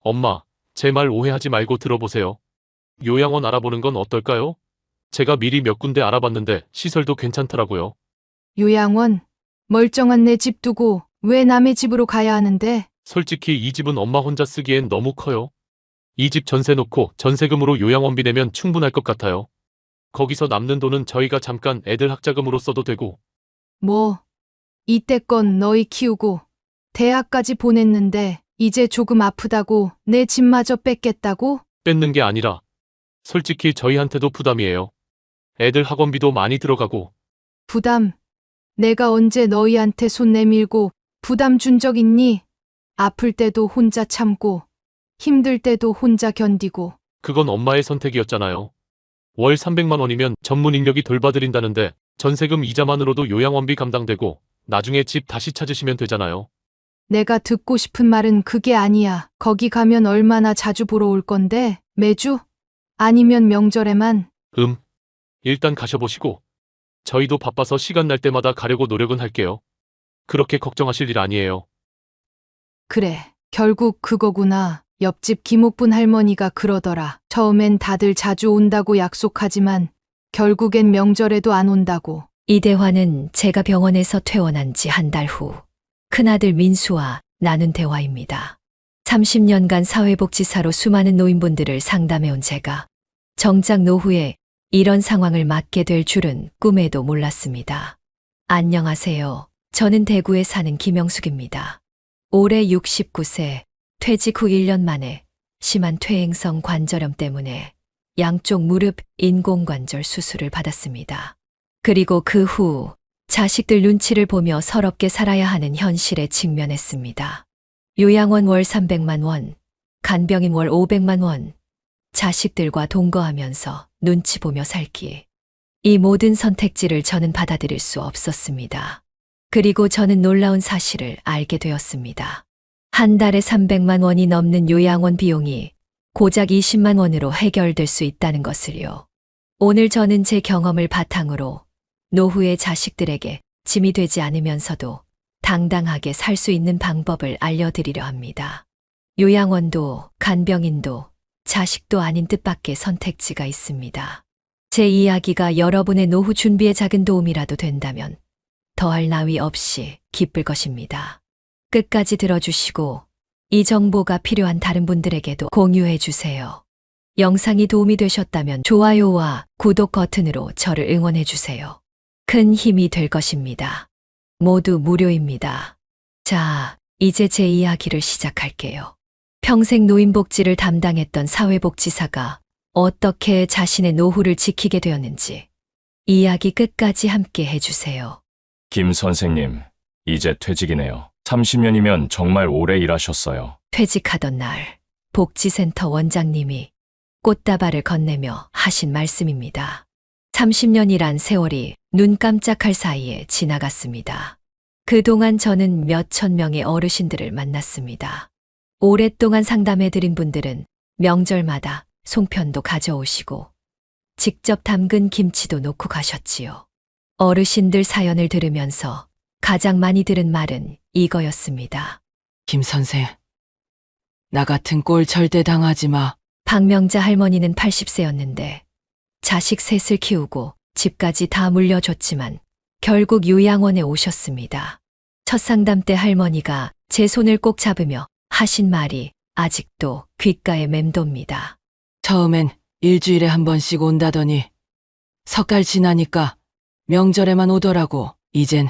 엄마, 제 말 오해하지 말고 들어보세요. 요양원 알아보는 건 어떨까요? 제가 미리 몇 군데 알아봤는데 시설도 괜찮더라고요. 요양원? 멀쩡한 내 집 두고 왜 남의 집으로 가야 하는데? 솔직히 이 집은 엄마 혼자 쓰기엔 너무 커요. 이 집 전세 놓고 전세금으로 요양원비 내면 충분할 것 같아요. 거기서 남는 돈은 저희가 잠깐 애들 학자금으로 써도 되고. 뭐, 이때껏 너희 키우고 대학까지 보냈는데 이제 조금 아프다고 내 집마저 뺏겠다고? 뺏는 게 아니라 솔직히 저희한테도 부담이에요. 애들 학원비도 많이 들어가고. 부담. 내가 언제 너희한테 손 내밀고 부담 준 적 있니? 아플 때도 혼자 참고 힘들 때도 혼자 견디고. 그건 엄마의 선택이었잖아요. 월 300만 원이면 전문 인력이 돌봐드린다는데 전세금 이자만으로도 요양원비 감당되고 나중에 집 다시 찾으시면 되잖아요. 내가 듣고 싶은 말은 그게 아니야. 거기 가면 얼마나 자주 보러 올 건데? 매주? 아니면 명절에만? 일단 가셔보시고. 저희도 바빠서 시간 날 때마다 가려고 노력은 할게요. 그렇게 걱정하실 일 아니에요. 그래, 결국 그거구나. 옆집 김옥분 할머니가 그러더라. 처음엔 다들 자주 온다고 약속하지만 결국엔 명절에도 안 온다고. 이 대화는 제가 병원에서 퇴원한 지 한 달 후 큰아들 민수와 나눈 대화입니다. 30년간 사회복지사로 수많은 노인분들을 상담해온 제가 정작 노후에 이런 상황을 맞게 될 줄은 꿈에도 몰랐습니다. 안녕하세요. 저는 대구에 사는 김영숙입니다. 올해 69세, 퇴직 후 1년 만에 심한 퇴행성 관절염 때문에 양쪽 무릎 인공관절 수술을 받았습니다. 그리고 그 후 자식들 눈치를 보며 서럽게 살아야 하는 현실에 직면했습니다. 요양원 월 300만 원, 간병인 월 500만 원, 자식들과 동거하면서 눈치 보며 살기. 이 모든 선택지를 저는 받아들일 수 없었습니다. 그리고 저는 놀라운 사실을 알게 되었습니다. 한 달에 300만 원이 넘는 요양원 비용이 고작 20만 원으로 해결될 수 있다는 것을요. 오늘 저는 제 경험을 바탕으로 노후의 자식들에게 짐이 되지 않으면서도 당당하게 살 수 있는 방법을 알려드리려 합니다. 요양원도 간병인도 자식도 아닌 뜻밖의 선택지가 있습니다. 제 이야기가 여러분의 노후 준비에 작은 도움이라도 된다면 더할 나위 없이 기쁠 것입니다. 끝까지 들어주시고 이 정보가 필요한 다른 분들에게도 공유해 주세요. 영상이 도움이 되셨다면 좋아요와 구독 버튼으로 저를 응원해 주세요. 큰 힘이 될 것입니다. 모두 무료입니다. 자, 이제 제 이야기를 시작할게요. 평생 노인복지를 담당했던 사회복지사가 어떻게 자신의 노후를 지키게 되었는지 이야기 끝까지 함께 해주세요. 김 선생님, 이제 퇴직이네요. 30년이면 정말 오래 일하셨어요. 퇴직하던 날 복지센터 원장님이 꽃다발을 건네며 하신 말씀입니다. 30년이란 세월이 눈 깜짝할 사이에 지나갔습니다. 그동안 저는 몇천 명의 어르신들을 만났습니다. 오랫동안 상담해드린 분들은 명절마다 송편도 가져오시고 직접 담근 김치도 놓고 가셨지요. 어르신들 사연을 들으면서 가장 많이 들은 말은 이거였습니다. 김 선생, 나 같은 꼴 절대 당하지 마. 박명자 할머니는 80세였는데 자식 셋을 키우고 집까지 다 물려줬지만 결국 요양원에 오셨습니다. 첫 상담 때 할머니가 제 손을 꼭 잡으며 하신 말이 아직도 귓가에 맴돕니다. 처음엔 일주일에 한 번씩 온다더니 석 달 지나니까 명절에만 오더라고. 이젠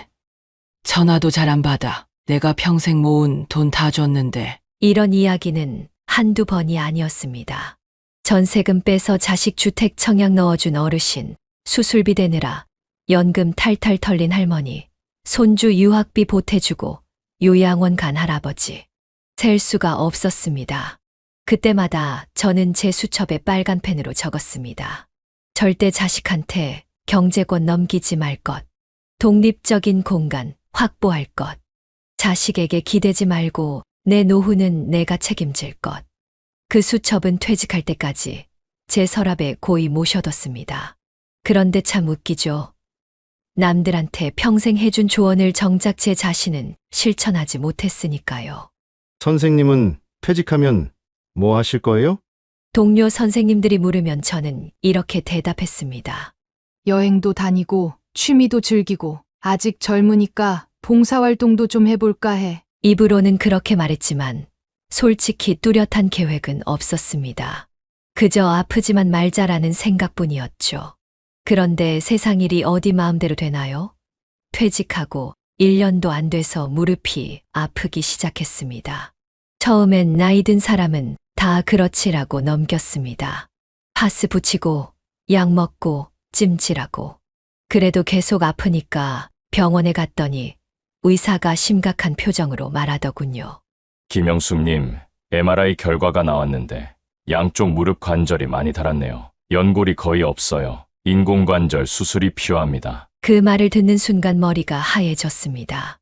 전화도 잘 안 받아. 내가 평생 모은 돈 다 줬는데. 이런 이야기는 한두 번이 아니었습니다. 전세금 빼서 자식 주택 청약 넣어준 어르신, 수술비 대느라 연금 탈탈 털린 할머니, 손주 유학비 보태주고 요양원 간 할아버지. 셀 수가 없었습니다. 그때마다 저는 제 수첩에 빨간 펜으로 적었습니다. 절대 자식한테 경제권 넘기지 말 것. 독립적인 공간 확보할 것. 자식에게 기대지 말고 내 노후는 내가 책임질 것. 그 수첩은 퇴직할 때까지 제 서랍에 고이 모셔뒀습니다. 그런데 참 웃기죠. 남들한테 평생 해준 조언을 정작 제 자신은 실천하지 못했으니까요. 선생님은 퇴직하면 뭐 하실 거예요? 동료 선생님들이 물으면 저는 이렇게 대답했습니다. 여행도 다니고 취미도 즐기고 아직 젊으니까 봉사활동도 좀 해볼까 해. 입으로는 그렇게 말했지만 솔직히 뚜렷한 계획은 없었습니다. 그저 아프지만 말자라는 생각뿐이었죠. 그런데 세상 일이 어디 마음대로 되나요? 퇴직하고 1년도 안 돼서 무릎이 아프기 시작했습니다. 처음엔 나이 든 사람은 다 그렇지라고 넘겼습니다. 파스 붙이고 약 먹고 찜질하고. 그래도 계속 아프니까 병원에 갔더니 의사가 심각한 표정으로 말하더군요. 김영숙님, MRI 결과가 나왔는데 양쪽 무릎 관절이 많이 닳았네요. 연골이 거의 없어요. 인공관절 수술이 필요합니다. 그 말을 듣는 순간 머리가 하얘졌습니다.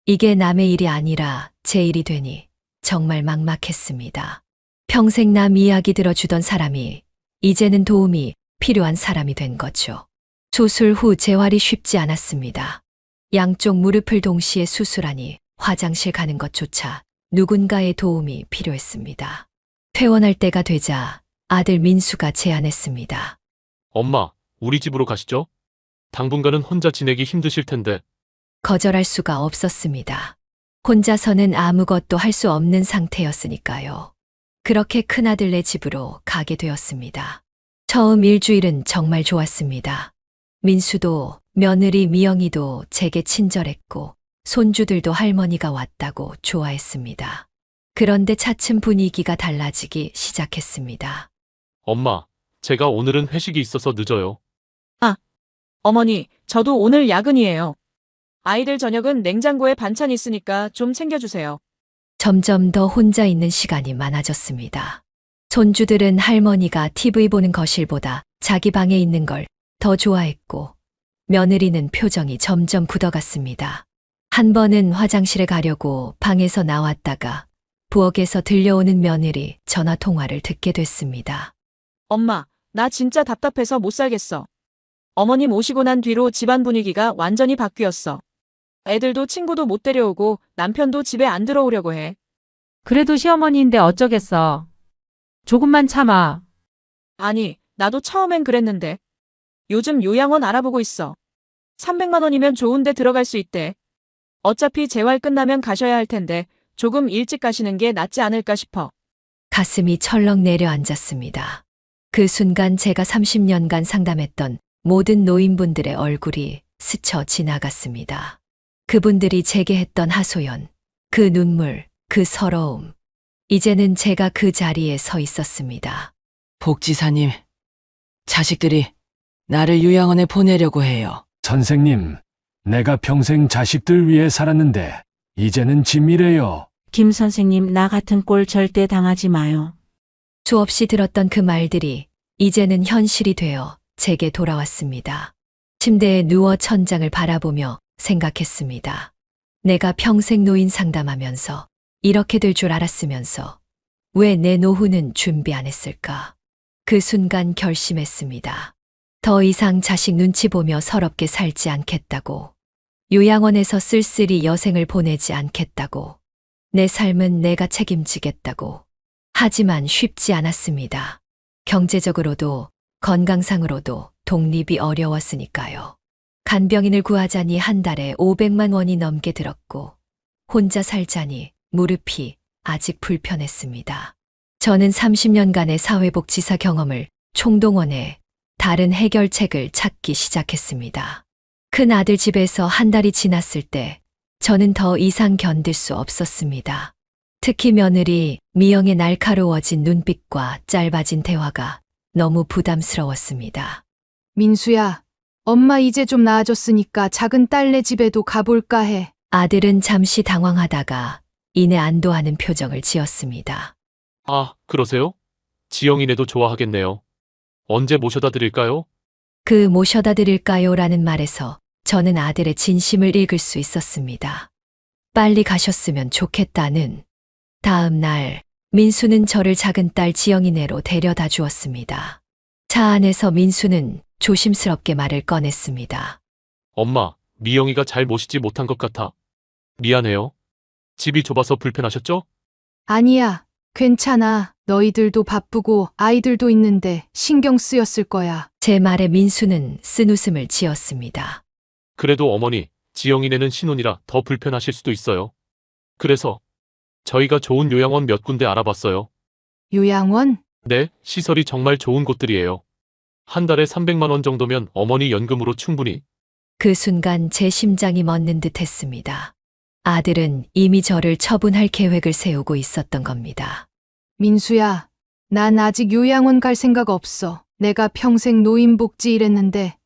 이게 남의 일이 아니라 제 일이 되니 정말 막막했습니다. 평생 남 이야기 들어주던 사람이 이제는 도움이 필요한 사람이 된 거죠. 수술 후 재활이 쉽지 않았습니다. 양쪽 무릎을 동시에 수술하니 화장실 가는 것조차 누군가의 도움이 필요했습니다. 퇴원할 때가 되자 아들 민수가 제안했습니다. 엄마, 우리 집으로 가시죠? 당분간은 혼자 지내기 힘드실 텐데. 거절할 수가 없었습니다. 혼자서는 아무것도 할 수 없는 상태였으니까요. 그렇게 큰아들네 집으로 가게 되었습니다. 처음 일주일은 정말 좋았습니다. 민수도 며느리 미영이도 제게 친절했고 손주들도 할머니가 왔다고 좋아했습니다. 그런데 차츰 분위기가 달라지기 시작했습니다. 엄마, 제가 오늘은 회식이 있어서 늦어요. 어머니, 저도 오늘 야근이에요. 아이들 저녁은 냉장고에 반찬 있으니까 좀 챙겨주세요. 점점 더 혼자 있는 시간이 많아졌습니다. 손주들은 할머니가 TV 보는 거실보다 자기 방에 있는 걸 더 좋아했고, 며느리는 표정이 점점 굳어갔습니다. 한 번은 화장실에 가려고 방에서 나왔다가 부엌에서 들려오는 며느리 전화 통화를 듣게 됐습니다. 엄마, 나 진짜 답답해서 못 살겠어. 어머님 오시고 난 뒤로 집안 분위기가 완전히 바뀌었어. 애들도 친구도 못 데려오고 남편도 집에 안 들어오려고 해. 그래도 시어머니인데 어쩌겠어. 조금만 참아. 아니, 나도 처음엔 그랬는데. 요즘 요양원 알아보고 있어. 300만 원이면 좋은 데 들어갈 수 있대. 어차피 재활 끝나면 가셔야 할 텐데 조금 일찍 가시는 게 낫지 않을까 싶어. 가슴이 철렁 내려앉았습니다. 그 순간 제가 30년간 상담했던 모든 노인분들의 얼굴이 스쳐 지나갔습니다. 그분들이 제게 했던 하소연, 그 눈물, 그 서러움. 이제는 제가 그 자리에 서 있었습니다. 복지사님, 자식들이 나를 요양원에 보내려고 해요. 선생님, 내가 평생 자식들 위해 살았는데 이제는 짐이래요. 김 선생님, 나 같은 꼴 절대 당하지 마요. 수없이 들었던 그 말들이 이제는 현실이 되어 제게 돌아왔습니다. 침대에 누워 천장을 바라보며 생각했습니다. 내가 평생 노인 상담하면서 이렇게 될 줄 알았으면서 왜 내 노후는 준비 안 했을까? 그 순간 결심했습니다. 더 이상 자식 눈치 보며 서럽게 살지 않겠다고. 요양원에서 쓸쓸히 여생을 보내지 않겠다고. 내 삶은 내가 책임지겠다고. 하지만 쉽지 않았습니다. 경제적으로도 건강상으로도 독립이 어려웠으니까요. 간병인을 구하자니 한 달에 500만 원이 넘게 들었고 혼자 살자니 무릎이 아직 불편했습니다. 저는 30년간의 사회복지사 경험을 총동원해 다른 해결책을 찾기 시작했습니다. 큰 아들 집에서 한 달이 지났을 때 저는 더 이상 견딜 수 없었습니다. 특히 며느리 미영의 날카로워진 눈빛과 짧아진 대화가 너무 부담스러웠습니다. 민수야, 엄마 이제 좀 나아졌으니까 작은 딸네 집에도 가볼까 해. 아들은 잠시 당황하다가 이내 안도하는 표정을 지었습니다. 아, 그러세요? 지영이네도 좋아하겠네요. 언제 모셔다 드릴까요? 그 모셔다 드릴까요? 라는 말에서 저는 아들의 진심을 읽을 수 있었습니다. 빨리 가셨으면 좋겠다는. 다음 날 민수는 저를 작은 딸 지영이네로 데려다 주었습니다. 차 안에서 민수는 조심스럽게 말을 꺼냈습니다. 엄마, 미영이가 잘 모시지 못한 것 같아. 미안해요. 집이 좁아서 불편하셨죠? 아니야, 괜찮아. 너희들도 바쁘고 아이들도 있는데 신경 쓰였을 거야. 제 말에 민수는 쓴웃음을 지었습니다. 그래도 어머니, 지영이네는 신혼이라 더 불편하실 수도 있어요. 그래서 저희가 좋은 요양원 몇 군데 알아봤어요. 요양원? 네, 시설이 정말 좋은 곳들이에요. 한 달에 300만 원 정도면 어머니 연금으로 충분히. 그 순간 제 심장이 멎는 듯 했습니다. 아들은 이미 저를 처분할 계획을 세우고 있었던 겁니다. 민수야, 난 아직 요양원 갈 생각 없어. 내가 평생 노인복지 일했는데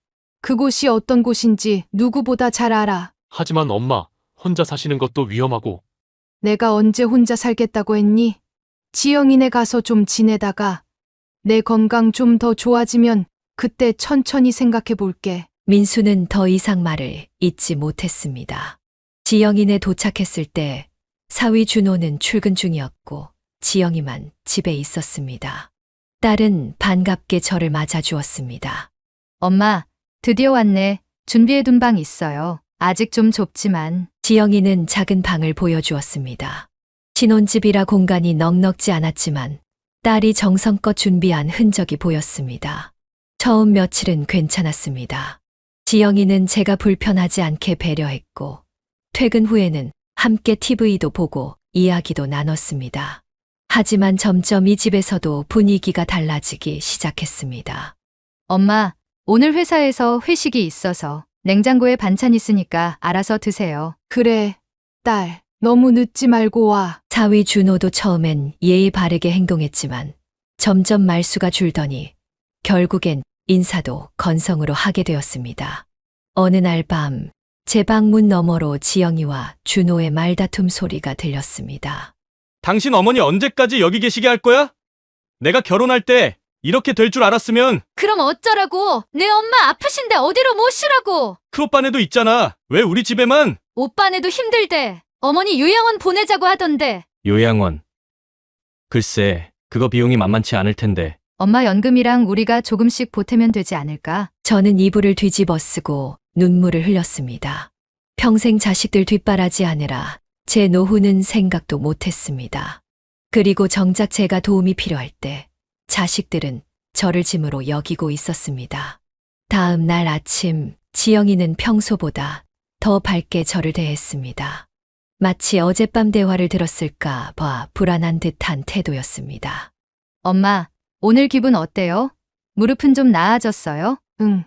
그곳이 어떤 곳인지 누구보다 잘 알아. 하지만 엄마, 혼자 사시는 것도 위험하고. 내가 언제 혼자 살겠다고 했니? 지영이네 가서 좀 지내다가 내 건강 좀 더 좋아지면 그때 천천히 생각해 볼게. 민수는 더 이상 말을 잇지 못했습니다. 지영이네 도착했을 때 사위 준호는 출근 중이었고 지영이만 집에 있었습니다. 딸은 반갑게 저를 맞아주었습니다. 엄마, 드디어 왔네. 준비해둔 방 있어요. 아직 좀 좁지만. 지영이는 작은 방을 보여주었습니다. 신혼집이라 공간이 넉넉지 않았지만 딸이 정성껏 준비한 흔적이 보였습니다. 처음 며칠은 괜찮았습니다. 지영이는 제가 불편하지 않게 배려했고 퇴근 후에는 함께 TV도 보고 이야기도 나눴습니다. 하지만 점점 이 집에서도 분위기가 달라지기 시작했습니다. 엄마, 오늘 회사에서 회식이 있어서 냉장고에 반찬 있으니까 알아서 드세요. 그래, 딸. 너무 늦지 말고 와. 사위 준호도 처음엔 예의 바르게 행동했지만 점점 말수가 줄더니 결국엔 인사도 건성으로 하게 되었습니다. 어느 날 밤 제 방문 너머로 지영이와 준호의 말다툼 소리가 들렸습니다. 당신 어머니 언제까지 여기 계시게 할 거야? 내가 결혼할 때 이렇게 될 줄 알았으면 그럼 어쩌라고? 내 엄마 아프신데 어디로 모시라고? 그 오빠네도 있잖아. 왜 우리 집에만? 오빠네도 힘들대. 어머니 요양원 보내자고 하던데. 요양원. 글쎄, 그거 비용이 만만치 않을 텐데. 엄마 연금이랑 우리가 조금씩 보태면 되지 않을까? 저는 이불을 뒤집어 쓰고 눈물을 흘렸습니다. 평생 자식들 뒷바라지 하느라 제 노후는 생각도 못했습니다. 그리고 정작 제가 도움이 필요할 때 자식들은 저를 짐으로 여기고 있었습니다. 다음 날 아침 지영이는 평소보다 더 밝게 저를 대했습니다. 마치 어젯밤 대화를 들었을까 봐 불안한 듯한 태도였습니다. 엄마, 오늘 기분 어때요? 무릎은 좀 나아졌어요? 응,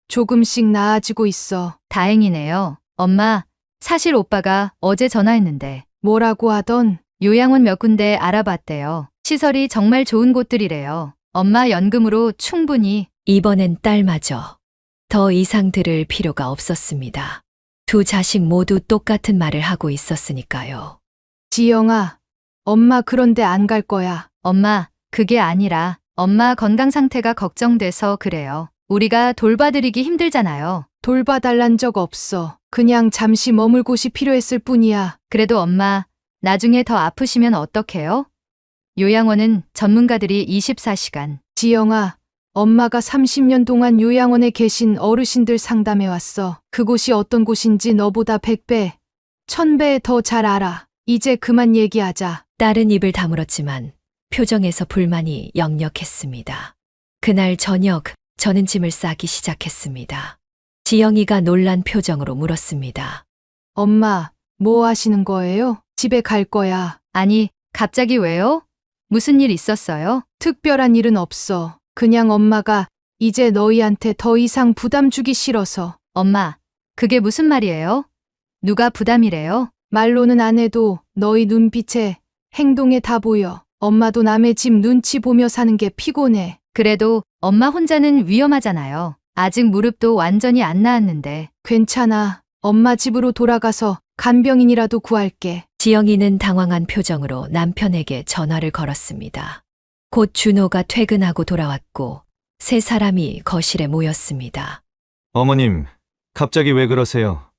조금씩 나아지고 있어. 다행이네요. 엄마, 사실 오빠가 어제 전화했는데 뭐라고 하던? 요양원 몇 군데 알아봤대요. 시설이 정말 좋은 곳들이래요. 엄마 연금으로 충분히. 이번엔 딸마저 더 이상 들을 필요가 없었습니다. 두 자식 모두 똑같은 말을 하고 있었으니까요. 지영아, 엄마 그런데 안 갈 거야. 엄마, 그게 아니라 엄마 건강 상태가 걱정돼서 그래요. 우리가 돌봐드리기 힘들잖아요. 돌봐달란 적 없어. 그냥 잠시 머물 곳이 필요했을 뿐이야. 그래도 엄마, 나중에 더 아프시면 어떡해요? 요양원은 전문가들이 24시간. 지영아, 엄마가 30년 동안 요양원에 계신 어르신들 상담해왔어. 그곳이 어떤 곳인지 너보다 100배, 1000배 더 잘 알아. 이제 그만 얘기하자. 딸은 입을 다물었지만 표정에서 불만이 역력했습니다. 그날 저녁 저는 짐을 싸기 시작했습니다. 지영이가 놀란 표정으로 물었습니다. 엄마, 뭐 하시는 거예요? 집에 갈 거야. 아니, 갑자기 왜요? 무슨 일 있었어요? 특별한 일은 없어. 그냥 엄마가 이제 너희한테 더 이상 부담 주기 싫어서. 엄마, 그게 무슨 말이에요? 누가 부담이래요? 말로는 안 해도 너희 눈빛에, 행동에 다 보여. 엄마도 남의 집 눈치 보며 사는 게 피곤해. 그래도 엄마 혼자는 위험하잖아요. 아직 무릎도 완전히 안 나았는데. 괜찮아. 엄마 집으로 돌아가서 간병인이라도 구할게. 지영이는 당황한 표정으로 남편에게 전화를 걸었습니다. 곧 준호가 퇴근하고 돌아왔고 세 사람이 거실에 모였습니다. 어머님, 갑자기 왜 그러세요?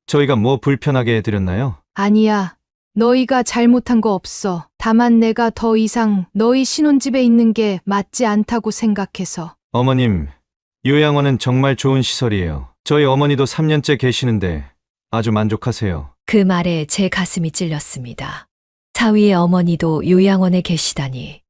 저희가 뭐 불편하게 해드렸나요? 아니야. 너희가 잘못한 거 없어. 다만 내가 더 이상 너희 신혼집에 있는 게 맞지 않다고 생각해서. 어머님, 요양원은 정말 좋은 시설이에요. 저희 어머니도 3년째 계시는데 아주 만족하세요. 그 말에 제 가슴이 찔렸습니다. 사위의 어머니도 요양원에 계시다니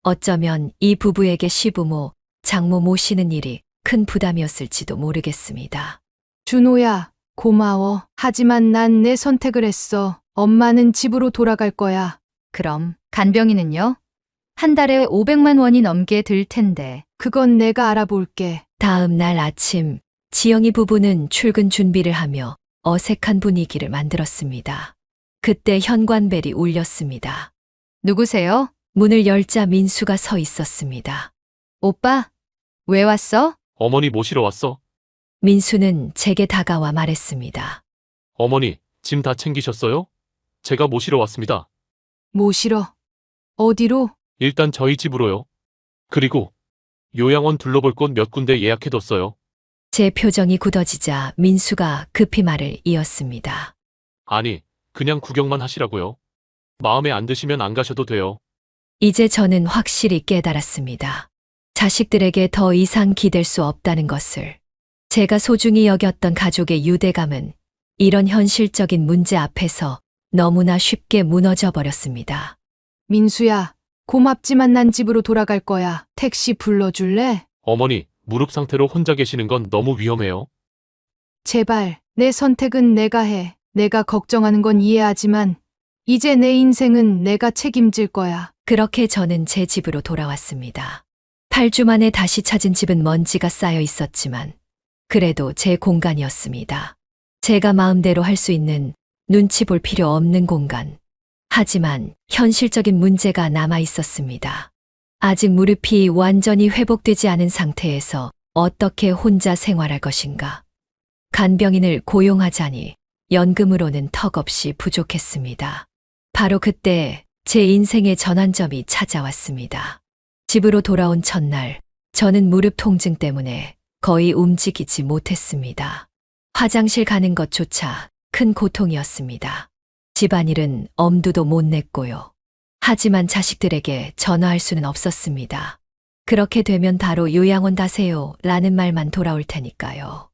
어쩌면 이 부부에게 시부모, 장모 모시는 일이 큰 부담이었을지도 모르겠습니다. 준호야, 고마워. 하지만 난 내 선택을 했어. 엄마는 집으로 돌아갈 거야. 그럼 간병인은요? 한 달에 500만 원이 넘게 들 텐데. 그건 내가 알아볼게. 다음 날 아침, 지영이 부부는 출근 준비를 하며 어색한 분위기를 만들었습니다. 그때 현관벨이 울렸습니다. 누구세요? 문을 열자 민수가 서 있었습니다. 오빠, 왜 왔어? 어머니 모시러 왔어. 민수는 제게 다가와 말했습니다. 어머니, 짐 다 챙기셨어요? 제가 모시러 왔습니다. 모시러. 어디로? 일단 저희 집으로요. 그리고 요양원 둘러볼 곳 몇 군데 예약해뒀어요. 제 표정이 굳어지자 민수가 급히 말을 이었습니다. 아니, 그냥 구경만 하시라고요. 마음에 안 드시면 안 가셔도 돼요. 이제 저는 확실히 깨달았습니다. 자식들에게 더 이상 기댈 수 없다는 것을. 제가 소중히 여겼던 가족의 유대감은 이런 현실적인 문제 앞에서 너무나 쉽게 무너져 버렸습니다. 민수야, 고맙지만 난 집으로 돌아갈 거야. 택시 불러줄래? 어머니, 무릎 상태로 혼자 계시는 건 너무 위험해요. 제발, 내 선택은 내가 해. 내가 걱정하는 건 이해하지만, 이제 내 인생은 내가 책임질 거야. 그렇게 저는 제 집으로 돌아왔습니다. 8주 만에 다시 찾은 집은 먼지가 쌓여 있었지만, 그래도 제 공간이었습니다. 제가 마음대로 할 수 있는 눈치 볼 필요 없는 공간. 하지만 현실적인 문제가 남아 있었습니다. 아직 무릎이 완전히 회복되지 않은 상태에서 어떻게 혼자 생활할 것인가. 간병인을 고용하자니 연금으로는 턱없이 부족했습니다. 바로 그때 제 인생의 전환점이 찾아왔습니다. 집으로 돌아온 첫날, 저는 무릎 통증 때문에 거의 움직이지 못했습니다. 화장실 가는 것조차 큰 고통이었습니다. 집안일은 엄두도 못 냈고요. 하지만 자식들에게 전화할 수는 없었습니다. 그렇게 되면 바로 요양원 가세요 라는 말만 돌아올 테니까요.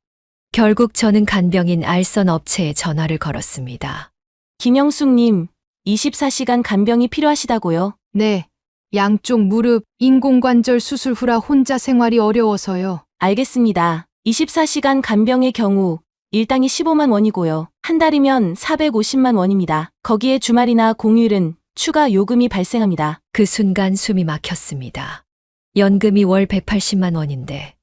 결국 저는 간병인 알선 업체에 전화를 걸었습니다. 김영숙님, 24시간 간병이 필요하시다고요? 네. 양쪽 무릎, 인공관절 수술 후라 혼자 생활이 어려워서요. 알겠습니다. 24시간 간병의 경우 일당이 15만 원이고요. 한 달이면 450만 원입니다. 거기에 주말이나 공휴일은 추가 요금이 발생합니다. 그 순간 숨이 막혔습니다. 연금이 월 180만 원인데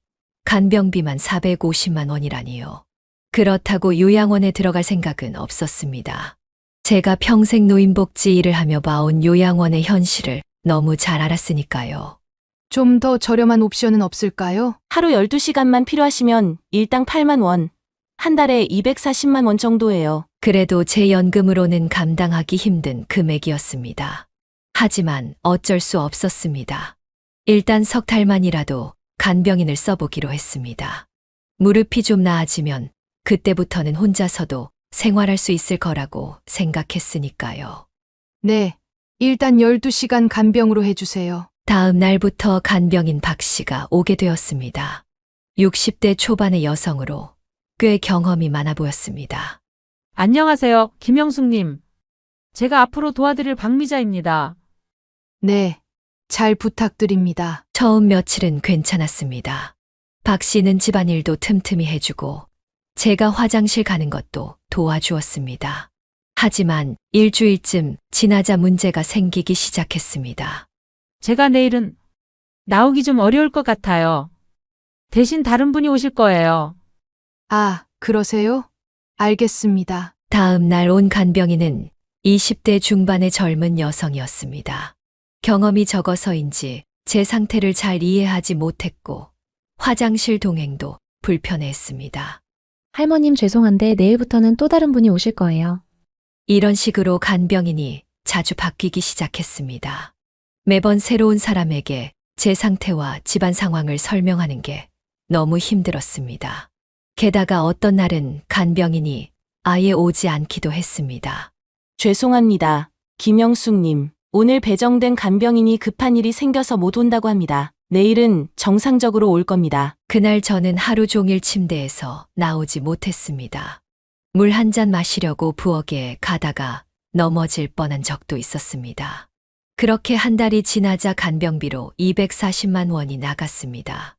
간병비만 450만 원이라니요. 그렇다고 요양원에 들어갈 생각은 없었습니다. 제가 평생 노인복지 일을 하며 봐온 요양원의 현실을 너무 잘 알았으니까요. 좀 더 저렴한 옵션은 없을까요? 하루 12시간만 필요하시면 일당 8만 원, 한 달에 240만 원 정도예요. 그래도 제 연금으로는 감당하기 힘든 금액이었습니다. 하지만 어쩔 수 없었습니다. 일단 석 달만이라도 간병인을 써보기로 했습니다. 무릎이 좀 나아지면 그때부터는 혼자서도 생활할 수 있을 거라고 생각했으니까요. 네. 일단 12시간 간병으로 해주세요. 다음 날부터 간병인 박 씨가 오게 되었습니다. 60대 초반의 여성으로 꽤 경험이 많아 보였습니다. 안녕하세요, 김영숙님. 제가 앞으로 도와드릴 박미자입니다. 네. 잘 부탁드립니다. 처음 며칠은 괜찮았습니다. 박 씨는 집안일도 틈틈이 해주고 제가 화장실 가는 것도 도와주었습니다. 하지만 일주일쯤 지나자 문제가 생기기 시작했습니다. 제가 내일은 나오기 좀 어려울 것 같아요. 대신 다른 분이 오실 거예요. 아, 그러세요? 알겠습니다. 다음 날 온 간병인은 20대 중반의 젊은 여성이었습니다. 경험이 적어서인지 제 상태를 잘 이해하지 못했고 화장실 동행도 불편해했습니다. 할머님 죄송한데 내일부터는 또 다른 분이 오실 거예요. 이런 식으로 간병인이 자주 바뀌기 시작했습니다. 매번 새로운 사람에게 제 상태와 집안 상황을 설명하는 게 너무 힘들었습니다. 게다가 어떤 날은 간병인이 아예 오지 않기도 했습니다. 죄송합니다. 김영숙님, 오늘 배정된 간병인이 급한 일이 생겨서 못 온다고 합니다. 내일은 정상적으로 올 겁니다. 그날 저는 하루 종일 침대에서 나오지 못했습니다. 물 한 잔 마시려고 부엌에 가다가 넘어질 뻔한 적도 있었습니다. 그렇게 한 달이 지나자 간병비로 240만 원이 나갔습니다.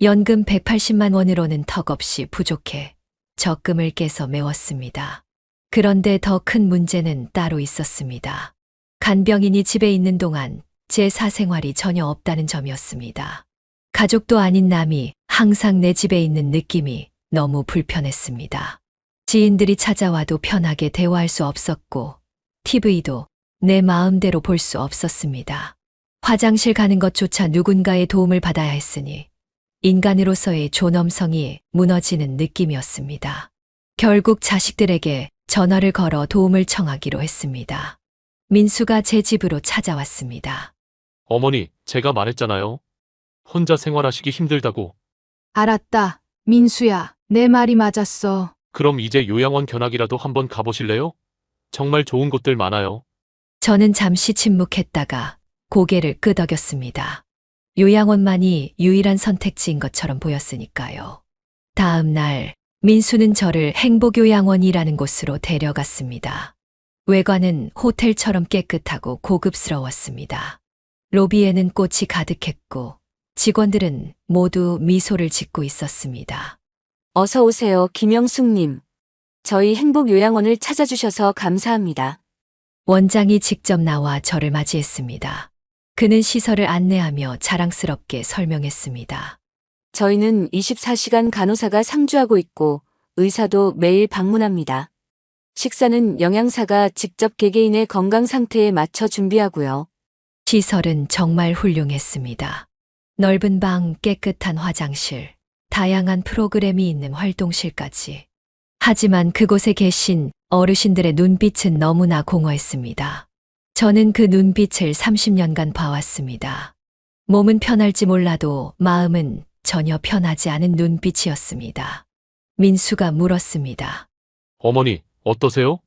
연금 180만 원으로는 턱없이 부족해 적금을 깨서 메웠습니다. 그런데 더 큰 문제는 따로 있었습니다. 간병인이 집에 있는 동안 제 사생활이 전혀 없다는 점이었습니다. 가족도 아닌 남이 항상 내 집에 있는 느낌이 너무 불편했습니다. 지인들이 찾아와도 편하게 대화할 수 없었고, TV도 내 마음대로 볼 수 없었습니다. 화장실 가는 것조차 누군가의 도움을 받아야 했으니 인간으로서의 존엄성이 무너지는 느낌이었습니다. 결국 자식들에게 전화를 걸어 도움을 청하기로 했습니다. 민수가 제 집으로 찾아왔습니다. 어머니, 제가 말했잖아요. 혼자 생활하시기 힘들다고. 알았다. 민수야, 내 말이 맞았어. 그럼 이제 요양원 견학이라도 한번 가보실래요? 정말 좋은 곳들 많아요. 저는 잠시 침묵했다가 고개를 끄덕였습니다. 요양원만이 유일한 선택지인 것처럼 보였으니까요. 다음 날 민수는 저를 행복요양원이라는 곳으로 데려갔습니다. 외관은 호텔처럼 깨끗하고 고급스러웠습니다. 로비에는 꽃이 가득했고 직원들은 모두 미소를 짓고 있었습니다. 어서 오세요, 김영숙님. 저희 행복요양원을 찾아주셔서 감사합니다. 원장이 직접 나와 저를 맞이했습니다. 그는 시설을 안내하며 자랑스럽게 설명했습니다. 저희는 24시간 간호사가 상주하고 있고 의사도 매일 방문합니다. 식사는 영양사가 직접 개개인의 건강 상태에 맞춰 준비하고요. 시설은 정말 훌륭했습니다. 넓은 방, 깨끗한 화장실, 다양한 프로그램이 있는 활동실까지. 하지만 그곳에 계신 어르신들의 눈빛은 너무나 공허했습니다. 저는 그 눈빛을 30년간 봐왔습니다. 몸은 편할지 몰라도 마음은 전혀 편하지 않은 눈빛이었습니다. 민수가 물었습니다. 어머니, 어떠세요?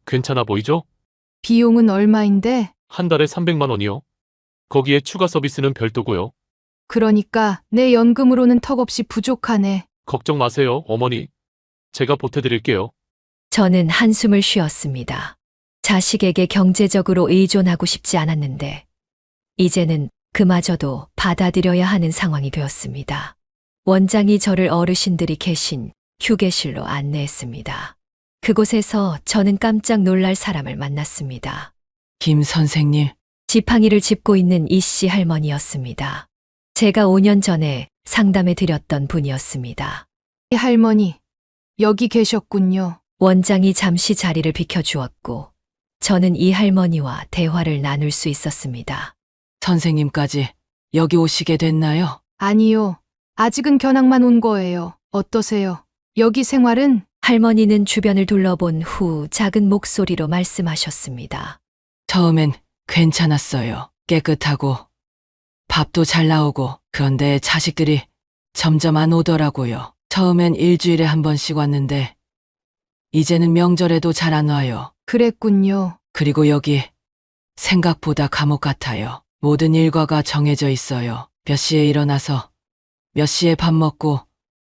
괜찮아 보이죠? 비용은 얼마인데? 한 달에 300만 원이요. 거기에 추가 서비스는 별도고요. 그러니까 내 연금으로는 턱없이 부족하네. 걱정 마세요, 어머니. 제가 보태드릴게요. 저는 한숨을 쉬었습니다. 자식에게 경제적으로 의존하고 싶지 않았는데 이제는 그마저도 받아들여야 하는 상황이 되었습니다. 원장이 저를 어르신들이 계신 휴게실로 안내했습니다. 그곳에서 저는 깜짝 놀랄 사람을 만났습니다. 김 선생님, 지팡이를 짚고 있는 이씨 할머니였습니다. 제가 5년 전에 상담해 드렸던 분이었습니다. 할머니, 여기 계셨군요. 원장이 잠시 자리를 비켜주었고 저는 이 할머니와 대화를 나눌 수 있었습니다. 선생님까지 여기 오시게 됐나요? 아니요. 아직은 견학만 온 거예요. 어떠세요? 여기 생활은? 할머니는 주변을 둘러본 후 작은 목소리로 말씀하셨습니다. 처음엔 괜찮았어요. 깨끗하고 밥도 잘 나오고. 그런데 자식들이 점점 안 오더라고요. 처음엔 일주일에 한 번씩 왔는데 이제는 명절에도 잘 안 와요. 그랬군요. 그리고 여기 생각보다 감옥 같아요. 모든 일과가 정해져 있어요. 몇 시에 일어나서 몇 시에 밥 먹고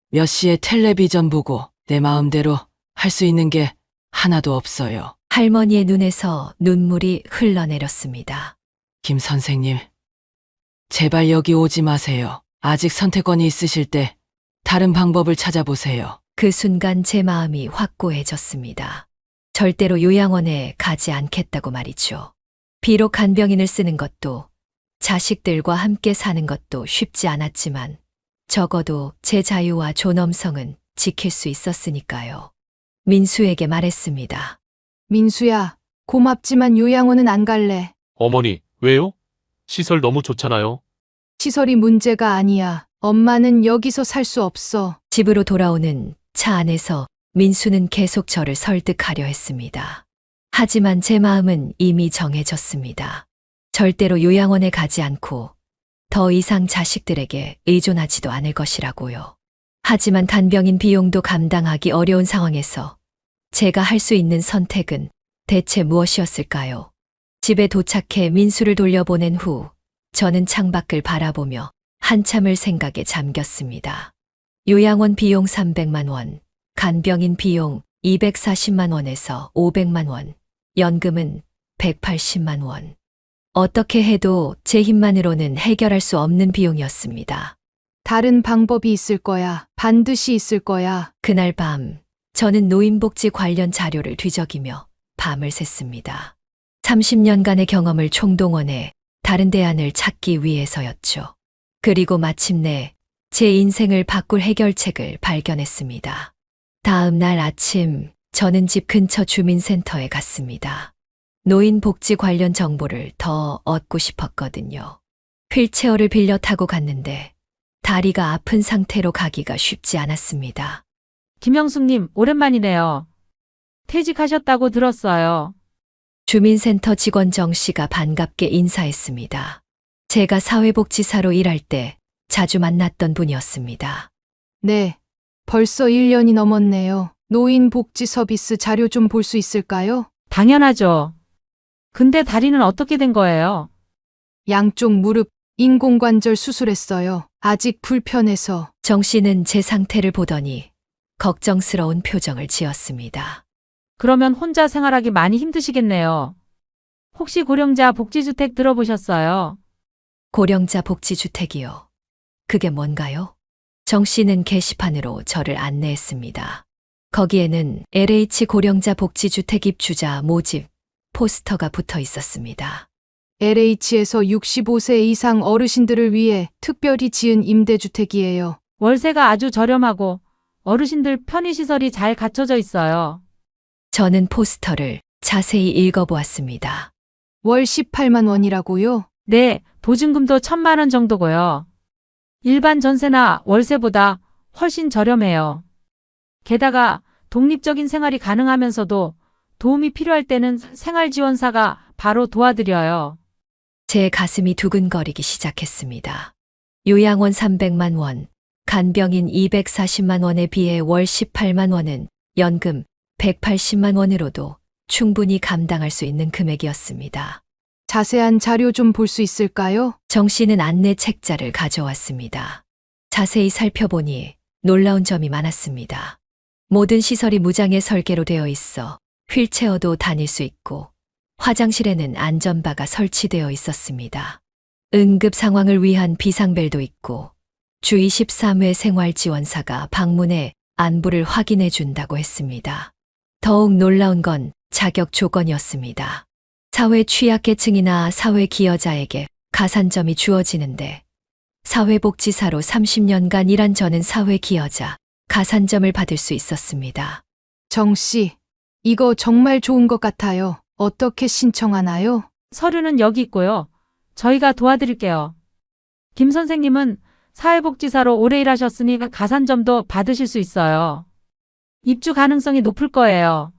몇 시에 텔레비전 보고 내 마음대로 할 수 있는 게 하나도 없어요. 할머니의 눈에서 눈물이 흘러내렸습니다. 김 선생님, 제발 여기 오지 마세요. 아직 선택권이 있으실 때 다른 방법을 찾아보세요. 그 순간 제 마음이 확고해졌습니다. 절대로 요양원에 가지 않겠다고 말이죠. 비록 간병인을 쓰는 것도 자식들과 함께 사는 것도 쉽지 않았지만 적어도 제 자유와 존엄성은 지킬 수 있었으니까요. 민수에게 말했습니다. 민수야, 고맙지만 요양원은 안 갈래. 어머니, 왜요? 시설 너무 좋잖아요. 시설이 문제가 아니야. 엄마는 여기서 살 수 없어. 집으로 돌아오는 차 안에서 민수는 계속 저를 설득하려 했습니다. 하지만 제 마음은 이미 정해졌습니다. 절대로 요양원에 가지 않고 더 이상 자식들에게 의존하지도 않을 것이라고요. 하지만 간병인 비용도 감당하기 어려운 상황에서 제가 할 수 있는 선택은 대체 무엇이었을까요? 집에 도착해 민수를 돌려보낸 후 저는 창밖을 바라보며 한참을 생각에 잠겼습니다. 요양원 비용 300만 원, 간병인 비용 240만 원에서 500만 원, 연금은 180만 원. 어떻게 해도 제 힘만으로는 해결할 수 없는 비용이었습니다. 다른 방법이 있을 거야. 반드시 있을 거야. 그날 밤, 저는 노인복지 관련 자료를 뒤적이며 밤을 샜습니다. 30년간의 경험을 총동원해 다른 대안을 찾기 위해서였죠. 그리고 마침내 제 인생을 바꿀 해결책을 발견했습니다. 다음 날 아침, 저는 집 근처 주민센터에 갔습니다. 노인복지 관련 정보를 더 얻고 싶었거든요. 휠체어를 빌려 타고 갔는데 다리가 아픈 상태로 가기가 쉽지 않았습니다. 김영숙님, 오랜만이네요. 퇴직하셨다고 들었어요. 주민센터 직원 정 씨가 반갑게 인사했습니다. 제가 사회복지사로 일할 때 자주 만났던 분이었습니다. 네. 벌써 1년이 넘었네요. 노인복지 서비스 자료 좀 볼 수 있을까요? 당연하죠. 근데 다리는 어떻게 된 거예요? 양쪽 무릎 인공관절 수술했어요. 아직 불편해서. 정 씨는 제 상태를 보더니 걱정스러운 표정을 지었습니다. 그러면 혼자 생활하기 많이 힘드시겠네요. 혹시 고령자 복지주택 들어보셨어요? 고령자 복지주택이요. 그게 뭔가요? 정 씨는 게시판으로 저를 안내했습니다. 거기에는 LH 고령자 복지주택 입주자 모집 포스터가 붙어 있었습니다. LH에서 65세 이상 어르신들을 위해 특별히 지은 임대주택이에요. 월세가 아주 저렴하고 어르신들 편의시설이 잘 갖춰져 있어요. 저는 포스터를 자세히 읽어보았습니다. 월 18만 원이라고요? 네, 보증금도 1,000만 원 정도고요. 일반 전세나 월세보다 훨씬 저렴해요. 게다가 독립적인 생활이 가능하면서도 도움이 필요할 때는 생활지원사가 바로 도와드려요. 제 가슴이 두근거리기 시작했습니다. 요양원 300만 원, 간병인 240만 원에 비해 월 18만 원은 연금 180만 원으로도 충분히 감당할 수 있는 금액이었습니다. 자세한 자료 좀 볼 수 있을까요? 정 씨는 안내 책자를 가져왔습니다. 자세히 살펴보니 놀라운 점이 많았습니다. 모든 시설이 무장의 설계로 되어 있어 휠체어도 다닐 수 있고 화장실에는 안전바가 설치되어 있었습니다. 응급 상황을 위한 비상벨도 있고 주 23회 생활지원사가 방문해 안부를 확인해 준다고 했습니다. 더욱 놀라운 건 자격 조건이었습니다. 사회 취약계층이나 사회 기여자에게 가산점이 주어지는데 사회복지사로 30년간 일한 저는 사회 기여자 가산점을 받을 수 있었습니다. 정 씨, 이거 정말 좋은 것 같아요. 어떻게 신청하나요? 서류는 여기 있고요. 저희가 도와드릴게요. 김 선생님은 사회복지사로 오래 일하셨으니 가산점도 받으실 수 있어요. 입주 가능성이 높을 거예요.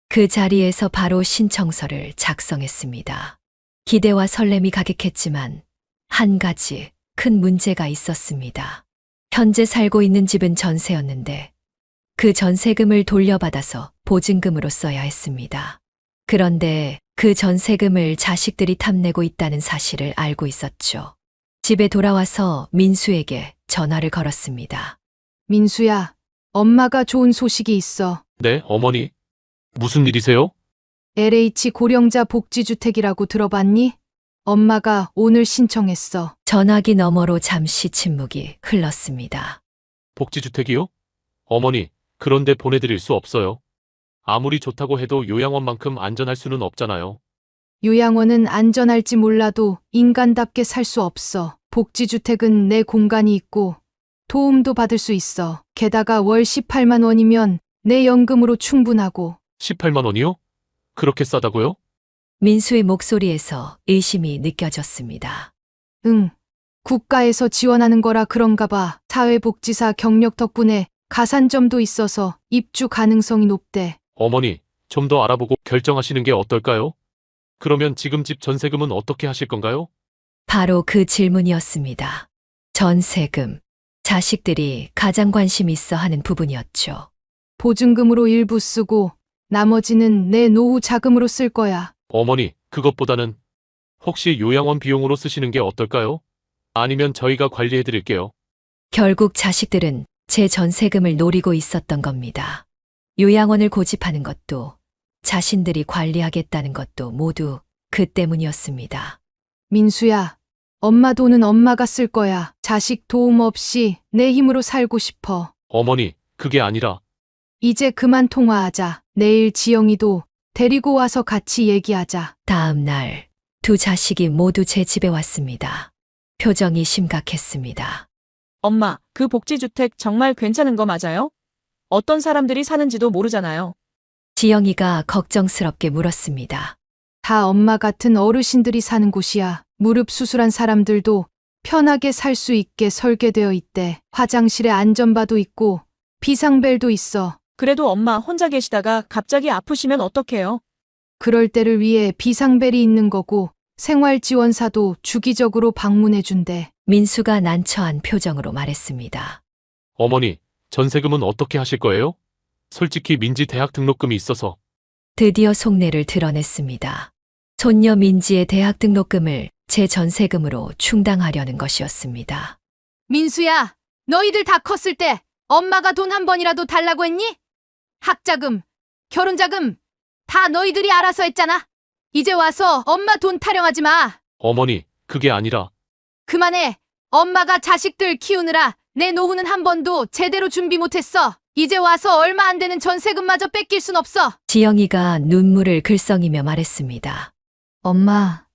그 자리에서 바로 신청서를 작성했습니다. 기대와 설렘이 가득했지만 한 가지 큰 문제가 있었습니다. 현재 살고 있는 집은 전세였는데 그 전세금을 돌려받아서 보증금으로 써야 했습니다. 그런데 그 전세금을 자식들이 탐내고 있다는 사실을 알고 있었죠. 집에 돌아와서 민수에게 전화를 걸었습니다. 민수야, 엄마가 좋은 소식이 있어. 네, 어머니. 무슨 일이세요? LH 고령자 복지주택이라고 들어봤니? 엄마가 오늘 신청했어. 전화기 너머로 잠시 침묵이 흘렀습니다. 복지주택이요? 어머니, 그런데 보내드릴 수 없어요. 아무리 좋다고 해도 요양원만큼 안전할 수는 없잖아요. 요양원은 안전할지 몰라도 인간답게 살 수 없어. 복지주택은 내 공간이 있고 도움도 받을 수 있어. 게다가 월 18만 원이면 내 연금으로 충분하고. 18만 원이요? 그렇게 싸다고요? 민수의 목소리에서 의심이 느껴졌습니다. 응. 국가에서 지원하는 거라 그런가 봐. 사회복지사 경력 덕분에 가산점도 있어서 입주 가능성이 높대. 어머니, 좀 더 알아보고 결정하시는 게 어떨까요? 그러면 지금 집 전세금은 어떻게 하실 건가요? 바로 그 질문이었습니다. 전세금. 자식들이 가장 관심 있어 하는 부분이었죠. 보증금으로 일부 쓰고 나머지는 내 노후 자금으로 쓸 거야. 어머니, 그것보다는 혹시 요양원 비용으로 쓰시는 게 어떨까요? 아니면 저희가 관리해 드릴게요. 결국 자식들은 제 전세금을 노리고 있었던 겁니다. 요양원을 고집하는 것도 자신들이 관리하겠다는 것도 모두 그 때문이었습니다. 민수야, 엄마 돈은 엄마가 쓸 거야. 자식 도움 없이 내 힘으로 살고 싶어. 어머니, 그게 아니라 이제 그만 통화하자. 내일 지영이도 데리고 와서 같이 얘기하자. 다음 날 두 자식이 모두 제 집에 왔습니다. 표정이 심각했습니다. 엄마, 그 복지주택 정말 괜찮은 거 맞아요? 어떤 사람들이 사는지도 모르잖아요. 지영이가 걱정스럽게 물었습니다. 다 엄마 같은 어르신들이 사는 곳이야. 무릎 수술한 사람들도 편하게 살 수 있게 설계되어 있대. 화장실에 안전바도 있고 비상벨도 있어. 그래도 엄마 혼자 계시다가 갑자기 아프시면 어떡해요? 그럴 때를 위해 비상벨이 있는 거고 생활지원사도 주기적으로 방문해 준대. 민수가 난처한 표정으로 말했습니다. 어머니, 전세금은 어떻게 하실 거예요? 솔직히 민지 대학 등록금이 있어서. 드디어 속내를 드러냈습니다. 손녀 민지의 대학 등록금을 제 전세금으로 충당하려는 것이었습니다. 민수야, 너희들 다 컸을 때 엄마가 돈 한 번이라도 달라고 했니? 학자금, 결혼자금 다 너희들이 알아서 했잖아. 이제 와서 엄마 돈 타령하지 마. 어머니, 그게 아니라 그만해. 엄마가 자식들 키우느라 내 노후는 한 번도 제대로 준비 못했어. 이제 와서 얼마 안 되는 전세금마저 뺏길 순 없어. 지영이가 눈물을 글썽이며 말했습니다. 엄마,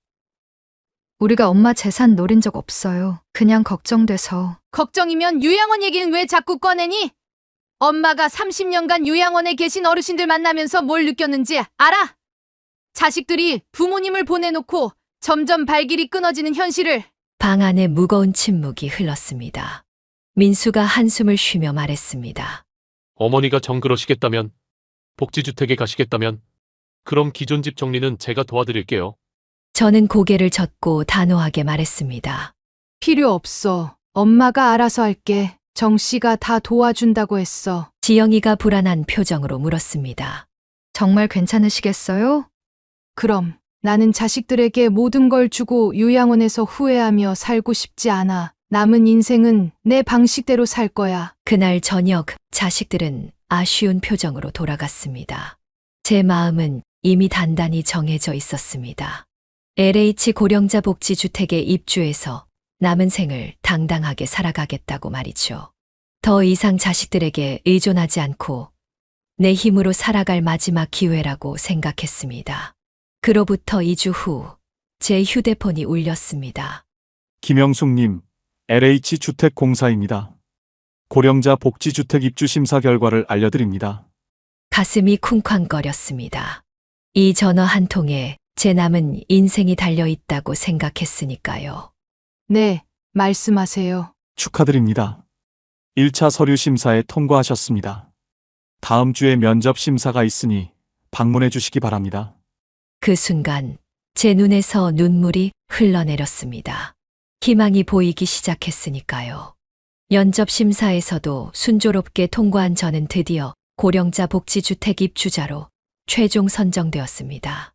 우리가 엄마 재산 노린 적 없어요. 그냥 걱정돼서. 걱정이면 요양원 얘기는 왜 자꾸 꺼내니? 엄마가 30년간 요양원에 계신 어르신들 만나면서 뭘 느꼈는지 알아? 자식들이 부모님을 보내놓고 점점 발길이 끊어지는 현실을. 방 안에 무거운 침묵이 흘렀습니다. 민수가 한숨을 쉬며 말했습니다. 어머니가 정 그러시겠다면, 복지주택에 가시겠다면, 그럼 기존 집 정리는 제가 도와드릴게요. 저는 고개를 젓고 단호하게 말했습니다. 필요 없어. 엄마가 알아서 할게. 정 씨가 다 도와준다고 했어. 지영이가 불안한 표정으로 물었습니다. 정말 괜찮으시겠어요? 그럼 나는 자식들에게 모든 걸 주고 요양원에서 후회하며 살고 싶지 않아. 남은 인생은 내 방식대로 살 거야. 그날 저녁 자식들은 아쉬운 표정으로 돌아갔습니다. 제 마음은 이미 단단히 정해져 있었습니다. LH 고령자 복지주택에 입주해서 남은 생을 당당하게 살아가겠다고 말이죠. 더 이상 자식들에게 의존하지 않고 내 힘으로 살아갈 마지막 기회라고 생각했습니다. 그로부터 2주 후 제 휴대폰이 울렸습니다. 김영숙님, LH 주택공사입니다. 고령자 복지주택 입주 심사 결과를 알려드립니다. 가슴이 쿵쾅거렸습니다. 이 전화 한 통에 제 남은 인생이 달려있다고 생각했으니까요. 네, 말씀하세요. 축하드립니다. 1차 서류 심사에 통과하셨습니다. 다음 주에 면접 심사가 있으니 방문해 주시기 바랍니다. 그 순간 제 눈에서 눈물이 흘러내렸습니다. 희망이 보이기 시작했으니까요. 면접 심사에서도 순조롭게 통과한 저는 드디어 고령자 복지주택 입주자로 최종 선정되었습니다.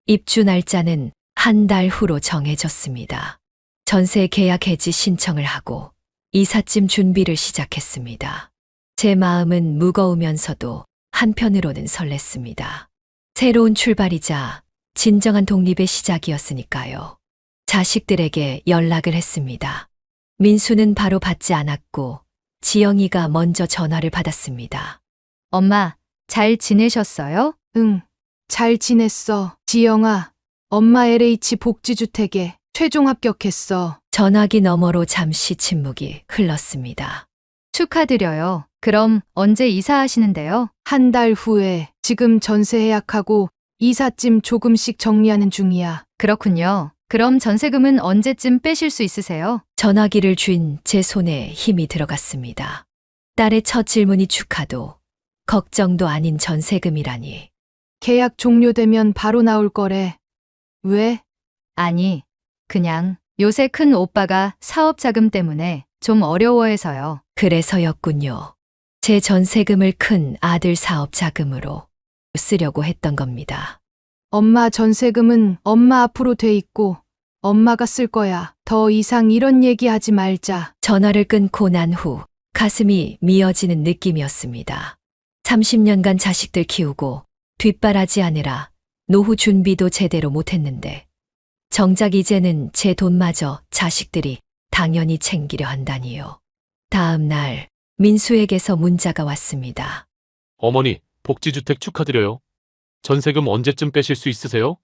입주 날짜는 한 달 후로 정해졌습니다. 전세 계약 해지 신청을 하고 이삿짐 준비를 시작했습니다. 제 마음은 무거우면서도 한편으로는 설렜습니다. 새로운 출발이자 진정한 독립의 시작이었으니까요. 자식들에게 연락을 했습니다. 민수는 바로 받지 않았고 지영이가 먼저 전화를 받았습니다. 엄마, 잘 지내셨어요? 응, 잘 지냈어. 지영아, 엄마 LH 복지주택에 최종 합격했어. 전화기 너머로 잠시 침묵이 흘렀습니다. 축하드려요. 그럼 언제 이사하시는데요? 한 달 후에. 지금 전세 예약하고 이삿짐 조금씩 정리하는 중이야. 그렇군요. 그럼 전세금은 언제쯤 빼실 수 있으세요? 전화기를 쥔 제 손에 힘이 들어갔습니다. 딸의 첫 질문이 축하도 걱정도 아닌 전세금이라니. 계약 종료되면 바로 나올 거래. 왜? 아니, 그냥 요새 큰 오빠가 사업 자금 때문에 좀 어려워해서요. 그래서였군요. 제 전세금을 큰 아들 사업 자금으로 쓰려고 했던 겁니다. 엄마 전세금은 엄마 앞으로 돼 있고 엄마가 쓸 거야. 더 이상 이런 얘기 하지 말자. 전화를 끊고 난 후 가슴이 미어지는 느낌이었습니다. 30년간 자식들 키우고 뒷바라지 하느라 노후 준비도 제대로 못했는데 정작 이제는 제 돈마저 자식들이 당연히 챙기려 한다니요. 다음 날 민수에게서 문자가 왔습니다. 어머니, 복지주택 축하드려요. 전세금 언제쯤 빼실 수 있으세요?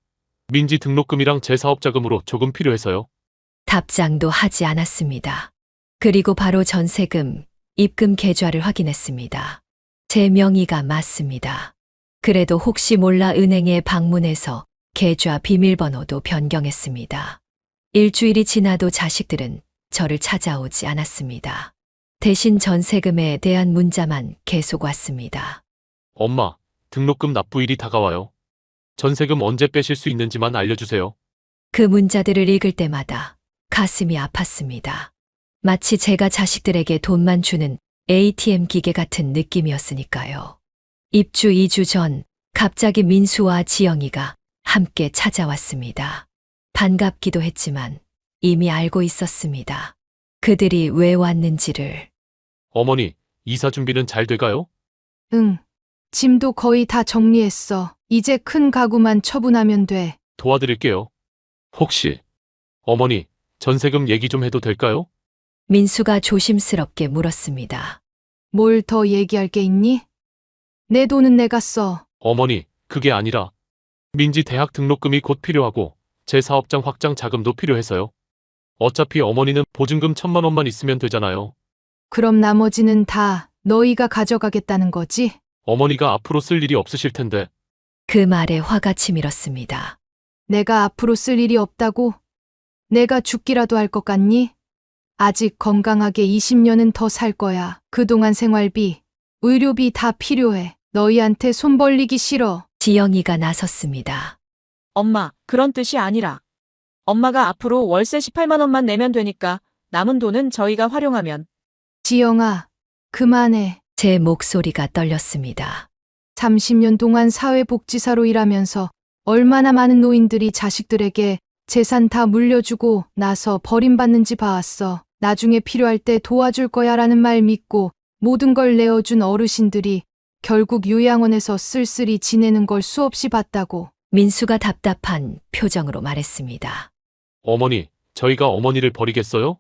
민지 등록금이랑 제 사업자금으로 조금 필요해서요. 답장도 하지 않았습니다. 그리고 바로 전세금, 입금 계좌를 확인했습니다. 제 명의가 맞습니다. 그래도 혹시 몰라 은행에 방문해서 계좌 비밀번호도 변경했습니다. 일주일이 지나도 자식들은 저를 찾아오지 않았습니다. 대신 전세금에 대한 문자만 계속 왔습니다. 엄마, 등록금 납부일이 다가와요. 전세금 언제 빼실 수 있는지만 알려주세요. 그 문자들을 읽을 때마다 가슴이 아팠습니다. 마치 제가 자식들에게 돈만 주는 ATM 기계 같은 느낌이었으니까요. 입주 2주 전 갑자기 민수와 지영이가 함께 찾아왔습니다. 반갑기도 했지만 이미 알고 있었습니다. 그들이 왜 왔는지를. 어머니, 이사 준비는 잘 돼가요? 응. 짐도 거의 다 정리했어. 이제 큰 가구만 처분하면 돼. 도와드릴게요. 혹시 어머니, 전세금 얘기 좀 해도 될까요? 민수가 조심스럽게 물었습니다. 뭘 더 얘기할 게 있니? 내 돈은 내가 써. 어머니, 그게 아니라 민지 대학 등록금이 곧 필요하고 제 사업장 확장 자금도 필요해서요. 어차피 어머니는 보증금 1,000만 원만 있으면 되잖아요. 그럼 나머지는 다 너희가 가져가겠다는 거지? 어머니가 앞으로 쓸 일이 없으실 텐데. 그 말에 화가 치밀었습니다. 내가 앞으로 쓸 일이 없다고? 내가 죽기라도 할 것 같니? 아직 건강하게 20년은 더 살 거야. 그동안 생활비, 의료비 다 필요해. 너희한테 손 벌리기 싫어. 지영이가 나섰습니다. 엄마, 그런 뜻이 아니라. 엄마가 앞으로 월세 18만 원만 내면 되니까 남은 돈은 저희가 활용하면. 지영아, 그만해. 제 목소리가 떨렸습니다. 30년 동안 사회복지사로 일하면서 얼마나 많은 노인들이 자식들에게 재산 다 물려주고 나서 버림받는지 봐왔어. 나중에 필요할 때 도와줄 거야 라는 말 믿고 모든 걸 내어준 어르신들이 결국 요양원에서 쓸쓸히 지내는 걸 수없이 봤다고. 민수가 답답한 표정으로 말했습니다. 어머니, 저희가 어머니를 버리겠어요?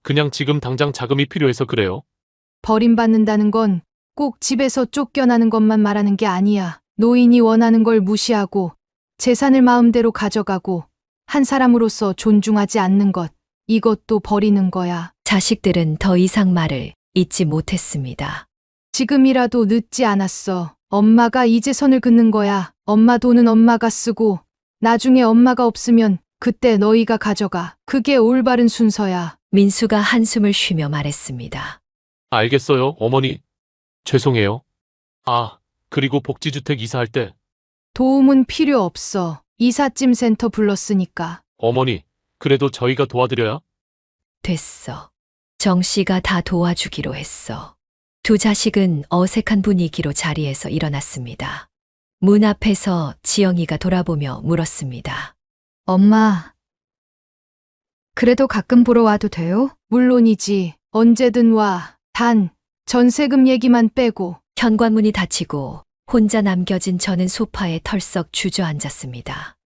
그냥 지금 당장 자금이 필요해서 그래요. 버림받는다는 건 꼭 집에서 쫓겨나는 것만 말하는 게 아니야. 노인이 원하는 걸 무시하고 재산을 마음대로 가져가고 한 사람으로서 존중하지 않는 것, 이것도 버리는 거야. 자식들은 더 이상 말을 잇지 못했습니다. 지금이라도 늦지 않았어. 엄마가 이제 선을 긋는 거야. 엄마 돈은 엄마가 쓰고 나중에 엄마가 없으면 그때 너희가 가져가. 그게 올바른 순서야. 민수가 한숨을 쉬며 말했습니다. 알겠어요, 어머니. 죄송해요. 아, 그리고 복지주택 이사할 때 도움은 필요 없어. 이삿짐 센터 불렀으니까. 어머니, 그래도 저희가 도와드려야? 됐어. 정 씨가 다 도와주기로 했어. 두 자식은 어색한 분위기로 자리에서 일어났습니다. 문 앞에서 지영이가 돌아보며 물었습니다. 엄마, 그래도 가끔 보러 와도 돼요? 물론이지. 언제든 와. 단, 전세금 얘기만 빼고. 현관문이 닫히고 혼자 남겨진 저는 소파에 털썩 주저앉았습니다.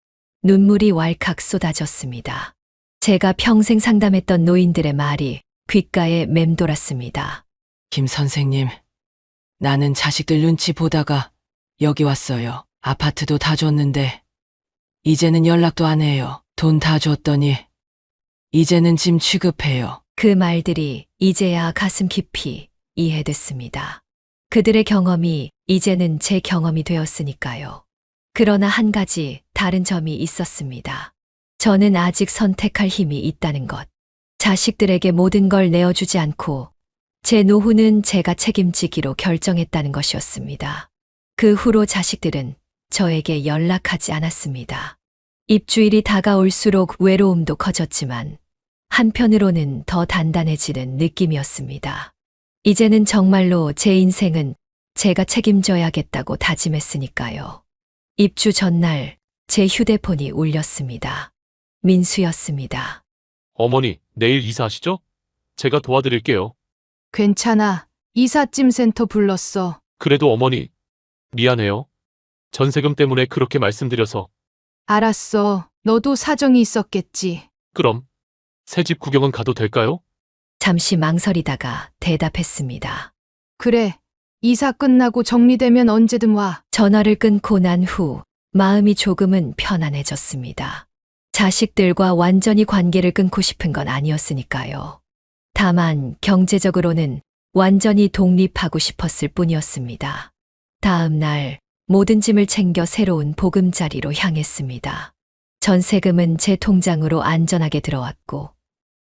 눈물이 왈칵 쏟아졌습니다. 제가 평생 상담했던 노인들의 말이 귓가에 맴돌았습니다. 김 선생님, 나는 자식들 눈치 보다가 여기 왔어요. 아파트도 다 줬는데 이제는 연락도 안 해요. 돈 다 줬더니 이제는 짐 취급해요. 그 말들이 이제야 가슴 깊이 이해됐습니다. 그들의 경험이 이제는 제 경험이 되었으니까요. 그러나 한 가지 다른 점이 있었습니다. 저는 아직 선택할 힘이 있다는 것. 자식들에게 모든 걸 내어주지 않고 제 노후는 제가 책임지기로 결정했다는 것이었습니다. 그 후로 자식들은 저에게 연락하지 않았습니다. 입주일이 다가올수록 외로움도 커졌지만 한편으로는 더 단단해지는 느낌이었습니다. 이제는 정말로 제 인생은 제가 책임져야겠다고 다짐했으니까요. 입주 전날 제 휴대폰이 울렸습니다. 민수였습니다. 어머니, 내일 이사하시죠? 제가 도와드릴게요. 괜찮아. 이삿짐 센터 불렀어. 그래도 어머니, 미안해요. 전세금 때문에 그렇게 말씀드려서. 알았어. 너도 사정이 있었겠지. 그럼 새 집 구경은 가도 될까요? 잠시 망설이다가 대답했습니다. 그래. 이사 끝나고 정리되면 언제든 와. 전화를 끊고 난 후 마음이 조금은 편안해졌습니다. 자식들과 완전히 관계를 끊고 싶은 건 아니었으니까요. 다만 경제적으로는 완전히 독립하고 싶었을 뿐이었습니다. 다음 날 모든 짐을 챙겨 새로운 보금자리로 향했습니다. 전세금은 제 통장으로 안전하게 들어왔고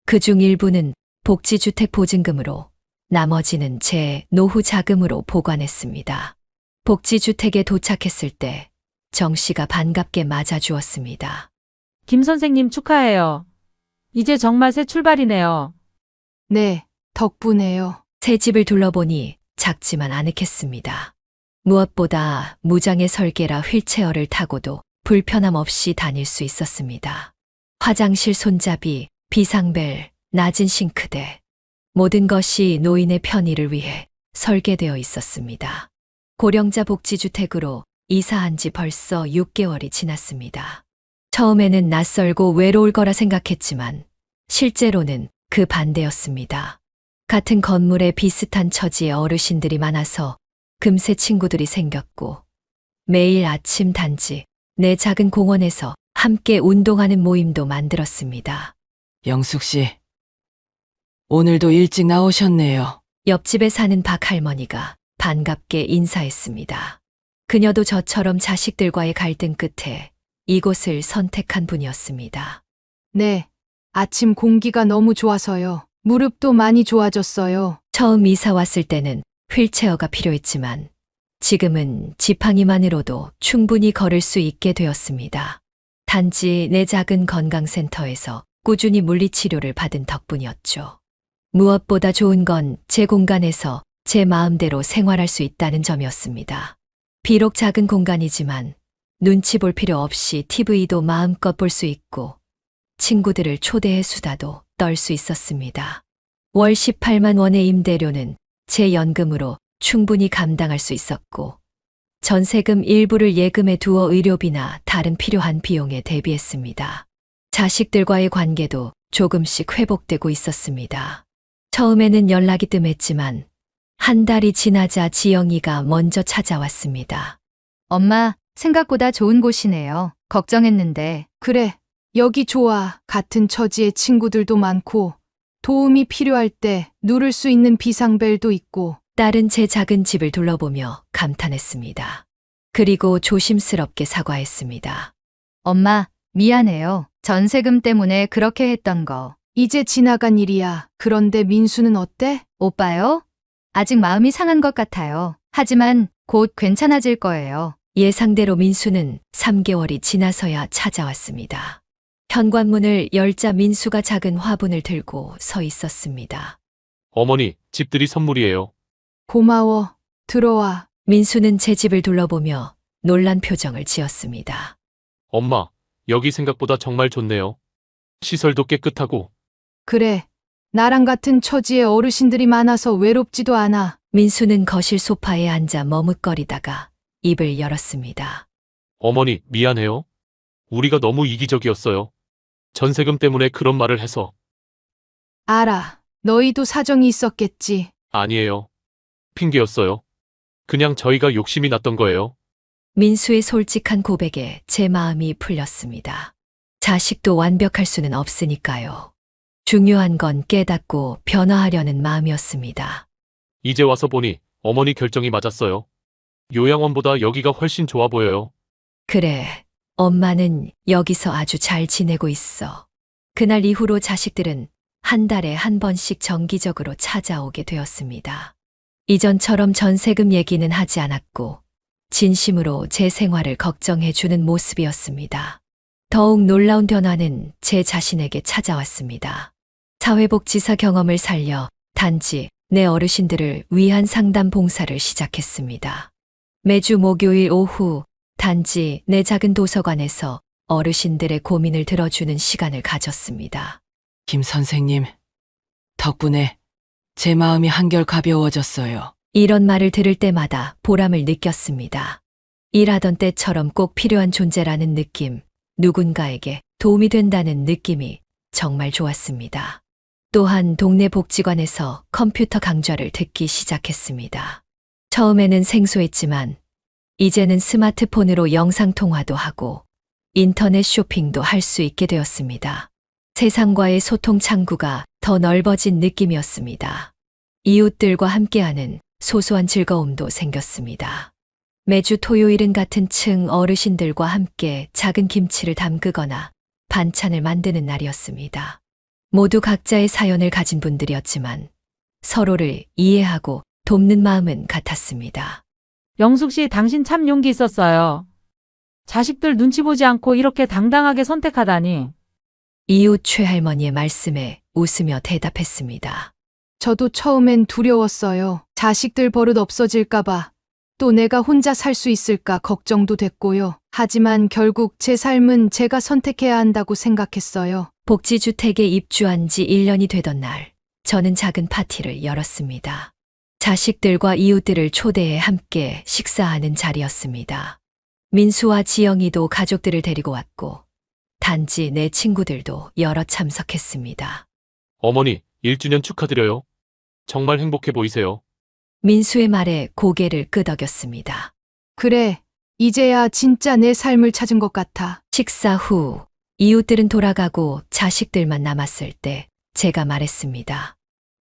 그중 일부는 복지주택 보증금으로 나머지는 제 노후 자금으로 보관했습니다. 복지주택에 도착했을 때 정 씨가 반갑게 맞아주었습니다. 김 선생님 축하해요. 이제 정말 새 출발이네요. 네, 덕분에요. 새 집을 둘러보니 작지만 아늑했습니다. 무엇보다 무장의 설계라 휠체어를 타고도 불편함 없이 다닐 수 있었습니다. 화장실 손잡이, 비상벨, 낮은 싱크대, 모든 것이 노인의 편의를 위해 설계되어 있었습니다. 고령자 복지주택으로 이사한 지 벌써 6개월이 지났습니다. 처음에는 낯설고 외로울 거라 생각했지만 실제로는 그 반대였습니다. 같은 건물에 비슷한 처지의 어르신들이 많아서 금세 친구들이 생겼고 매일 아침 단지 내 작은 공원에서 함께 운동하는 모임도 만들었습니다. 영숙 씨, 오늘도 일찍 나오셨네요. 옆집에 사는 박 할머니가 반갑게 인사했습니다. 그녀도 저처럼 자식들과의 갈등 끝에 이곳을 선택한 분이었습니다. 네. 아침 공기가 너무 좋아서요. 무릎도 많이 좋아졌어요. 처음 이사 왔을 때는 휠체어가 필요했지만 지금은 지팡이만으로도 충분히 걸을 수 있게 되었습니다. 단지 내 작은 건강센터에서 꾸준히 물리치료를 받은 덕분이었죠. 무엇보다 좋은 건 제 공간에서 제 마음대로 생활할 수 있다는 점이었습니다. 비록 작은 공간이지만 눈치 볼 필요 없이 TV도 마음껏 볼 수 있고 친구들을 초대해 수다도 떨 수 있었습니다. 월 18만 원의 임대료는 제 연금으로 충분히 감당할 수 있었고 전세금 일부를 예금에 두어 의료비나 다른 필요한 비용에 대비했습니다. 자식들과의 관계도 조금씩 회복되고 있었습니다. 처음에는 연락이 뜸했지만 한 달이 지나자 지영이가 먼저 찾아왔습니다. 엄마, 생각보다 좋은 곳이네요. 걱정했는데. 그래, 여기 좋아. 같은 처지의 친구들도 많고 도움이 필요할 때 누를 수 있는 비상벨도 있고. 딸은 제 작은 집을 둘러보며 감탄했습니다. 그리고 조심스럽게 사과했습니다. 엄마, 미안해요. 전세금 때문에 그렇게 했던 거. 이제 지나간 일이야. 그런데 민수는 어때? 오빠요? 아직 마음이 상한 것 같아요. 하지만 곧 괜찮아질 거예요. 예상대로 민수는 3개월이 지나서야 찾아왔습니다. 현관문을 열자 민수가 작은 화분을 들고 서 있었습니다. 어머니, 집들이 선물이에요. 고마워. 들어와. 민수는 제 집을 둘러보며 놀란 표정을 지었습니다. 엄마, 여기 생각보다 정말 좋네요. 시설도 깨끗하고. 그래. 나랑 같은 처지의 어르신들이 많아서 외롭지도 않아. 민수는 거실 소파에 앉아 머뭇거리다가 입을 열었습니다. 어머니, 미안해요. 우리가 너무 이기적이었어요. 전세금 때문에 그런 말을 해서. 알아. 너희도 사정이 있었겠지. 아니에요. 핑계였어요. 그냥 저희가 욕심이 났던 거예요. 민수의 솔직한 고백에 제 마음이 풀렸습니다. 자식도 완벽할 수는 없으니까요. 중요한 건 깨닫고 변화하려는 마음이었습니다. 이제 와서 보니 어머니 결정이 맞았어요. 요양원보다 여기가 훨씬 좋아 보여요. 그래, 엄마는 여기서 아주 잘 지내고 있어. 그날 이후로 자식들은 한 달에 한 번씩 정기적으로 찾아오게 되었습니다. 이전처럼 전세금 얘기는 하지 않았고 진심으로 제 생활을 걱정해주는 모습이었습니다. 더욱 놀라운 변화는 제 자신에게 찾아왔습니다. 사회복지사 경험을 살려 단지 내 어르신들을 위한 상담 봉사를 시작했습니다. 매주 목요일 오후 단지 내 작은 도서관에서 어르신들의 고민을 들어주는 시간을 가졌습니다. 김 선생님, 덕분에 제 마음이 한결 가벼워졌어요. 이런 말을 들을 때마다 보람을 느꼈습니다. 일하던 때처럼 꼭 필요한 존재라는 느낌, 누군가에게 도움이 된다는 느낌이 정말 좋았습니다. 또한 동네 복지관에서 컴퓨터 강좌를 듣기 시작했습니다. 처음에는 생소했지만 이제는 스마트폰으로 영상통화도 하고 인터넷 쇼핑도 할 수 있게 되었습니다. 세상과의 소통 창구가 더 넓어진 느낌이었습니다. 이웃들과 함께하는 소소한 즐거움도 생겼습니다. 매주 토요일은 같은 층 어르신들과 함께 작은 김치를 담그거나 반찬을 만드는 날이었습니다. 모두 각자의 사연을 가진 분들이었지만 서로를 이해하고 돕는 마음은 같았습니다. 영숙 씨, 당신 참 용기 있었어요. 자식들 눈치 보지 않고 이렇게 당당하게 선택하다니. 이웃 최할머니의 말씀에 웃으며 대답했습니다. 저도 처음엔 두려웠어요. 자식들 버릇 없어질까봐. 또 내가 혼자 살 수 있을까 걱정도 됐고요. 하지만 결국 제 삶은 제가 선택해야 한다고 생각했어요. 복지주택에 입주한 지 1년이 되던 날, 저는 작은 파티를 열었습니다. 자식들과 이웃들을 초대해 함께 식사하는 자리였습니다. 민수와 지영이도 가족들을 데리고 왔고, 단지 내 친구들도 여러 참석했습니다. 어머니, 1주년 축하드려요. 정말 행복해 보이세요. 민수의 말에 고개를 끄덕였습니다. 그래, 이제야 진짜 내 삶을 찾은 것 같아. 식사 후 이웃들은 돌아가고 자식들만 남았을 때 제가 말했습니다.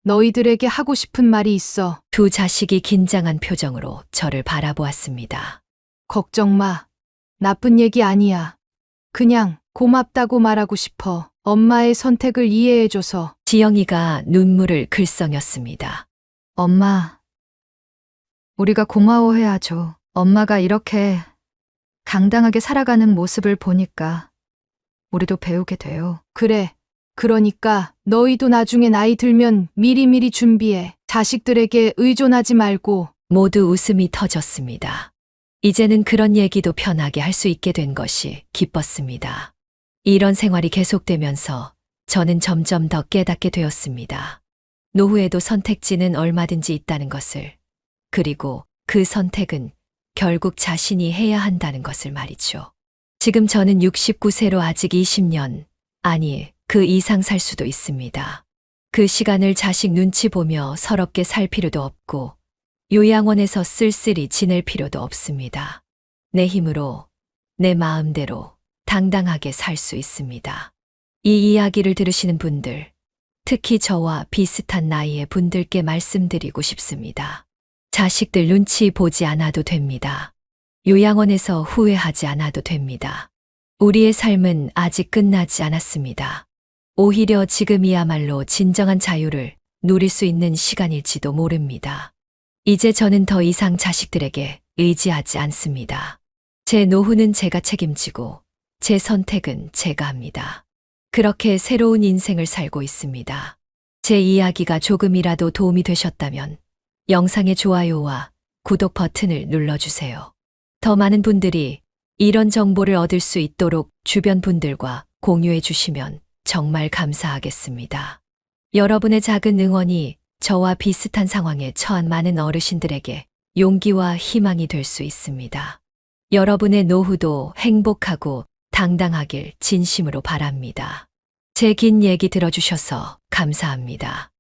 너희들에게 하고 싶은 말이 있어. 두 자식이 긴장한 표정으로 저를 바라보았습니다. 걱정 마. 나쁜 얘기 아니야. 그냥 고맙다고 말하고 싶어. 엄마의 선택을 이해해줘서. 지영이가 눈물을 글썽였습니다. 엄마, 우리가 고마워해야죠. 엄마가 이렇게 당당하게 살아가는 모습을 보니까 우리도 배우게 돼요. 그래. 그러니까 너희도 나중에 나이 들면 미리미리 준비해. 자식들에게 의존하지 말고. 모두 웃음이 터졌습니다. 이제는 그런 얘기도 편하게 할 수 있게 된 것이 기뻤습니다. 이런 생활이 계속되면서 저는 점점 더 깨닫게 되었습니다. 노후에도 선택지는 얼마든지 있다는 것을, 그리고 그 선택은 결국 자신이 해야 한다는 것을 말이죠. 지금 저는 69세로 아직 20년, 아니 그 이상 살 수도 있습니다. 그 시간을 자식 눈치 보며 서럽게 살 필요도 없고 요양원에서 쓸쓸히 지낼 필요도 없습니다. 내 힘으로, 내 마음대로 당당하게 살 수 있습니다. 이 이야기를 들으시는 분들, 특히 저와 비슷한 나이의 분들께 말씀드리고 싶습니다. 자식들 눈치 보지 않아도 됩니다. 요양원에서 후회하지 않아도 됩니다. 우리의 삶은 아직 끝나지 않았습니다. 오히려 지금이야말로 진정한 자유를 누릴 수 있는 시간일지도 모릅니다. 이제 저는 더 이상 자식들에게 의지하지 않습니다. 제 노후는 제가 책임지고 제 선택은 제가 합니다. 그렇게 새로운 인생을 살고 있습니다. 제 이야기가 조금이라도 도움이 되셨다면 영상의 좋아요와 구독 버튼을 눌러주세요. 더 많은 분들이 이런 정보를 얻을 수 있도록 주변 분들과 공유해 주시면 정말 감사하겠습니다. 여러분의 작은 응원이 저와 비슷한 상황에 처한 많은 어르신들에게 용기와 희망이 될 수 있습니다. 여러분의 노후도 행복하고 당당하길 진심으로 바랍니다. 제 긴 얘기 들어주셔서 감사합니다.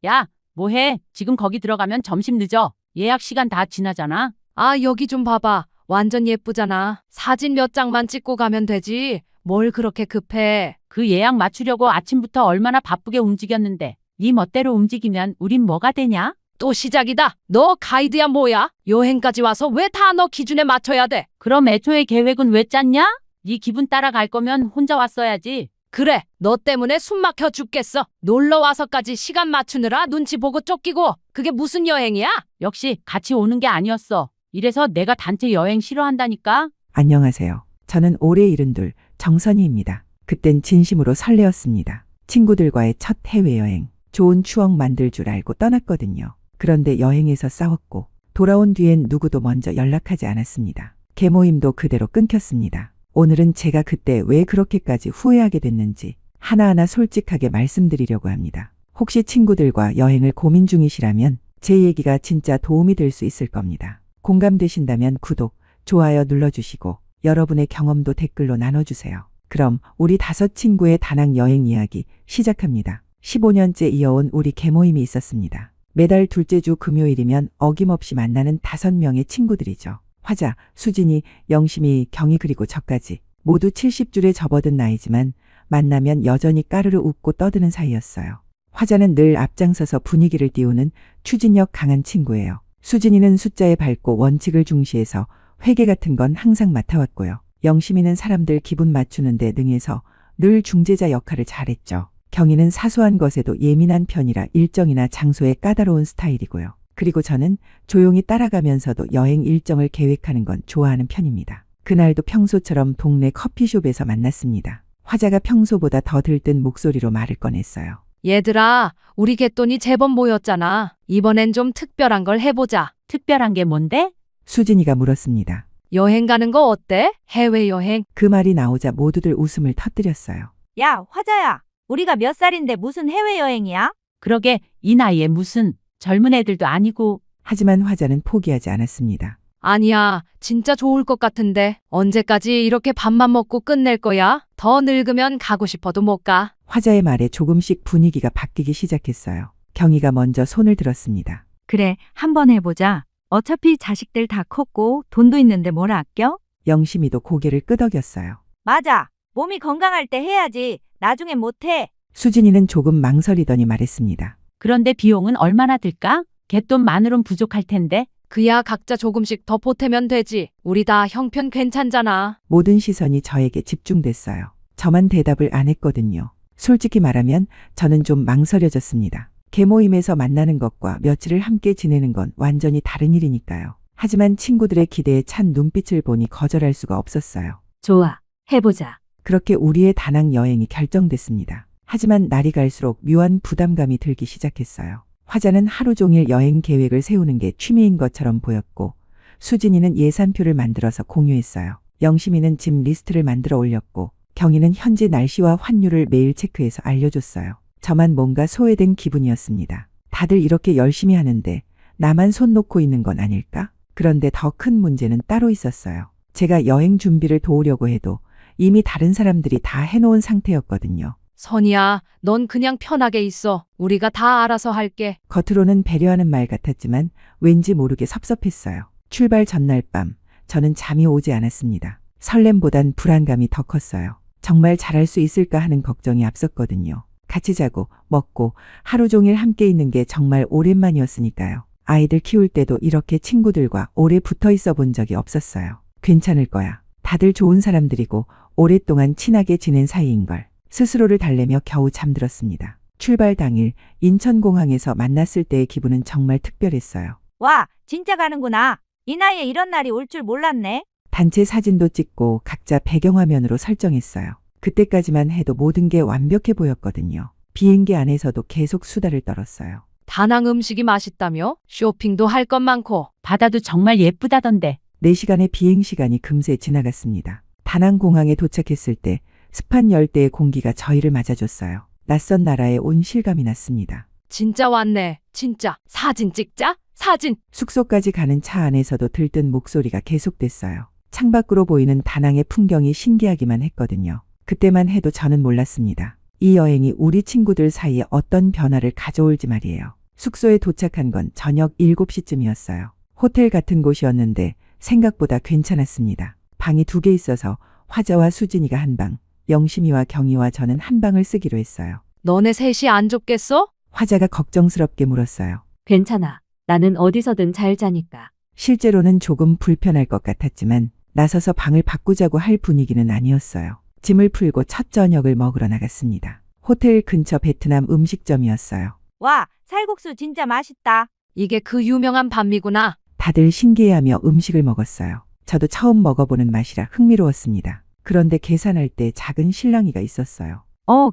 야, 뭐해? 지금 거기 들어가면 점심 늦어. 예약 시간 다 지나잖아. 아, 여기 좀 봐봐. 완전 예쁘잖아. 사진 몇 장만 찍고 가면 되지. 뭘 그렇게 급해. 그 예약 맞추려고 아침부터 얼마나 바쁘게 움직였는데 네 멋대로 움직이면 우린 뭐가 되냐? 또 시작이다. 너 가이드야 뭐야? 여행까지 와서 왜 다 너 기준에 맞춰야 돼? 그럼 애초에 계획은 왜 짰냐? 네 기분 따라 갈 거면 혼자 왔어야지. 그래, 너 때문에 숨 막혀 죽겠어. 놀러 와서까지 시간 맞추느라 눈치 보고 쫓기고. 그게 무슨 여행이야? 역시 같이 오는 게 아니었어. 이래서 내가 단체 여행 싫어한다니까. 안녕하세요. 저는 올해 72 정선희입니다. 그땐 진심으로 설레었습니다. 친구들과의 첫 해외여행. 좋은 추억 만들 줄 알고 떠났거든요. 그런데 여행에서 싸웠고 돌아온 뒤엔 누구도 먼저 연락하지 않았습니다. 개모임도 그대로 끊겼습니다. 오늘은 제가 그때 왜 그렇게까지 후회하게 됐는지 하나하나 솔직하게 말씀드리려고 합니다. 혹시 친구들과 여행을 고민 중이시라면 제 얘기가 진짜 도움이 될 수 있을 겁니다. 공감되신다면 구독, 좋아요 눌러주시고 여러분의 경험도 댓글로 나눠주세요. 그럼 우리 5친구의 다낭 여행 이야기 시작합니다. 15년째 이어온 우리 개모임이 있었습니다. 매달 둘째 주 금요일이면 어김없이 만나는 5명의 친구들이죠. 화자, 수진이, 영심이, 경희 그리고 저까지 모두 70줄에 접어든 나이지만 만나면 여전히 까르르 웃고 떠드는 사이였어요. 화자는 늘 앞장서서 분위기를 띄우는 추진력 강한 친구예요. 수진이는 숫자에 밝고 원칙을 중시해서 회계 같은 건 항상 맡아왔고요. 영심이는 사람들 기분 맞추는 데 능해서 늘 중재자 역할을 잘했죠. 경희는 사소한 것에도 예민한 편이라 일정이나 장소에 까다로운 스타일이고요. 그리고 저는 조용히 따라가면서도 여행 일정을 계획하는 건 좋아하는 편입니다. 그날도 평소처럼 동네 커피숍에서 만났습니다. 화자가 평소보다 더 들뜬 목소리로 말을 꺼냈어요. 얘들아, 우리 갯돈이 제법 모였잖아. 이번엔 좀 특별한 걸 해보자. 특별한 게 뭔데? 수진이가 물었습니다. 여행 가는 거 어때? 해외여행. 그 말이 나오자 모두들 웃음을 터뜨렸어요. 야, 화자야. 우리가 몇 살인데 무슨 해외여행이야? 그러게 이 나이에 무슨 젊은 애들도 아니고. 하지만 화자는 포기하지 않았습니다. 아니야, 진짜 좋을 것 같은데. 언제까지 이렇게 밥만 먹고 끝낼 거야? 더 늙으면 가고 싶어도 못 가. 화자의 말에 조금씩 분위기가 바뀌기 시작했어요. 경희가 먼저 손을 들었습니다. 그래, 한번 해보자. 어차피 자식들 다 컸고 돈도 있는데 뭘 아껴? 영심이도 고개를 끄덕였어요. 맞아. 몸이 건강할 때 해야지. 나중엔 못해. 수진이는 조금 망설이더니 말했습니다. 그런데 비용은 얼마나 들까? 갯돈만으론 부족할 텐데. 그야 각자 조금씩 더 보태면 되지. 우리 다 형편 괜찮잖아. 모든 시선이 저에게 집중됐어요. 저만 대답을 안 했거든요. 솔직히 말하면 저는 좀 망설여졌습니다. 개모임에서 만나는 것과 며칠을 함께 지내는 건 완전히 다른 일이니까요. 하지만 친구들의 기대에 찬 눈빛을 보니 거절할 수가 없었어요. 좋아, 해보자. 그렇게 우리의 다낭 여행이 결정됐습니다. 하지만 날이 갈수록 묘한 부담감이 들기 시작했어요. 화자는 하루 종일 여행 계획을 세우는 게 취미인 것처럼 보였고, 수진이는 예산표를 만들어서 공유했어요. 영심이는 집 리스트를 만들어 올렸고, 경희는 현지 날씨와 환율을 매일 체크해서 알려줬어요. 저만 뭔가 소외된 기분이었습니다. 다들 이렇게 열심히 하는데 나만 손 놓고 있는 건 아닐까? 그런데 더 큰 문제는 따로 있었어요. 제가 여행 준비를 도우려고 해도 이미 다른 사람들이 다 해놓은 상태였거든요. 선이야, 넌 그냥 편하게 있어. 우리가 다 알아서 할게. 겉으로는 배려하는 말 같았지만 왠지 모르게 섭섭했어요. 출발 전날 밤, 저는 잠이 오지 않았습니다. 설렘보단 불안감이 더 컸어요. 정말 잘할 수 있을까 하는 걱정이 앞섰거든요. 같이 자고 먹고 하루 종일 함께 있는 게 정말 오랜만이었으니까요. 아이들 키울 때도 이렇게 친구들과 오래 붙어 있어 본 적이 없었어요. 괜찮을 거야. 다들 좋은 사람들이고 오랫동안 친하게 지낸 사이인걸. 스스로를 달래며 겨우 잠들었습니다. 출발 당일 인천공항에서 만났을 때의 기분은 정말 특별했어요. 와, 진짜 가는구나. 이 나이에 이런 날이 올 줄 몰랐네. 단체 사진도 찍고 각자 배경화면으로 설정했어요. 그때까지만 해도 모든 게 완벽해 보였거든요. 비행기 안에서도 계속 수다를 떨었어요. 다낭 음식이 맛있다며? 쇼핑도 할 것 많고. 바다도 정말 예쁘다던데. 4시간의 비행시간이 금세 지나갔습니다. 다낭 공항에 도착했을 때 습한 열대의 공기가 저희를 맞아줬어요. 낯선 나라에 온 실감이 났습니다. 진짜 왔네. 진짜. 사진 찍자. 사진. 숙소까지 가는 차 안에서도 들뜬 목소리가 계속됐어요. 창밖으로 보이는 다낭의 풍경이 신기하기만 했거든요. 그때만 해도 저는 몰랐습니다. 이 여행이 우리 친구들 사이에 어떤 변화를 가져올지 말이에요. 숙소에 도착한 건 저녁 7시쯤이었어요. 호텔 같은 곳이었는데 생각보다 괜찮았습니다. 방이 2개 있어서 화자와 수진이가 한 방, 영심이와 경희와 저는 한 방을 쓰기로 했어요. 너네 셋이 안 좁겠어? 화자가 걱정스럽게 물었어요. 괜찮아. 나는 어디서든 잘 자니까. 실제로는 조금 불편할 것 같았지만 나서서 방을 바꾸자고 할 분위기는 아니었어요. 짐을 풀고 첫 저녁을 먹으러 나갔습니다. 호텔 근처 베트남 음식점이었어요. 와, 살국수 진짜 맛있다. 이게 그 유명한 반미구나. 다들 신기해하며 음식을 먹었어요. 저도 처음 먹어보는 맛이라 흥미로웠습니다. 그런데 계산할 때 작은 실랑이가 있었어요.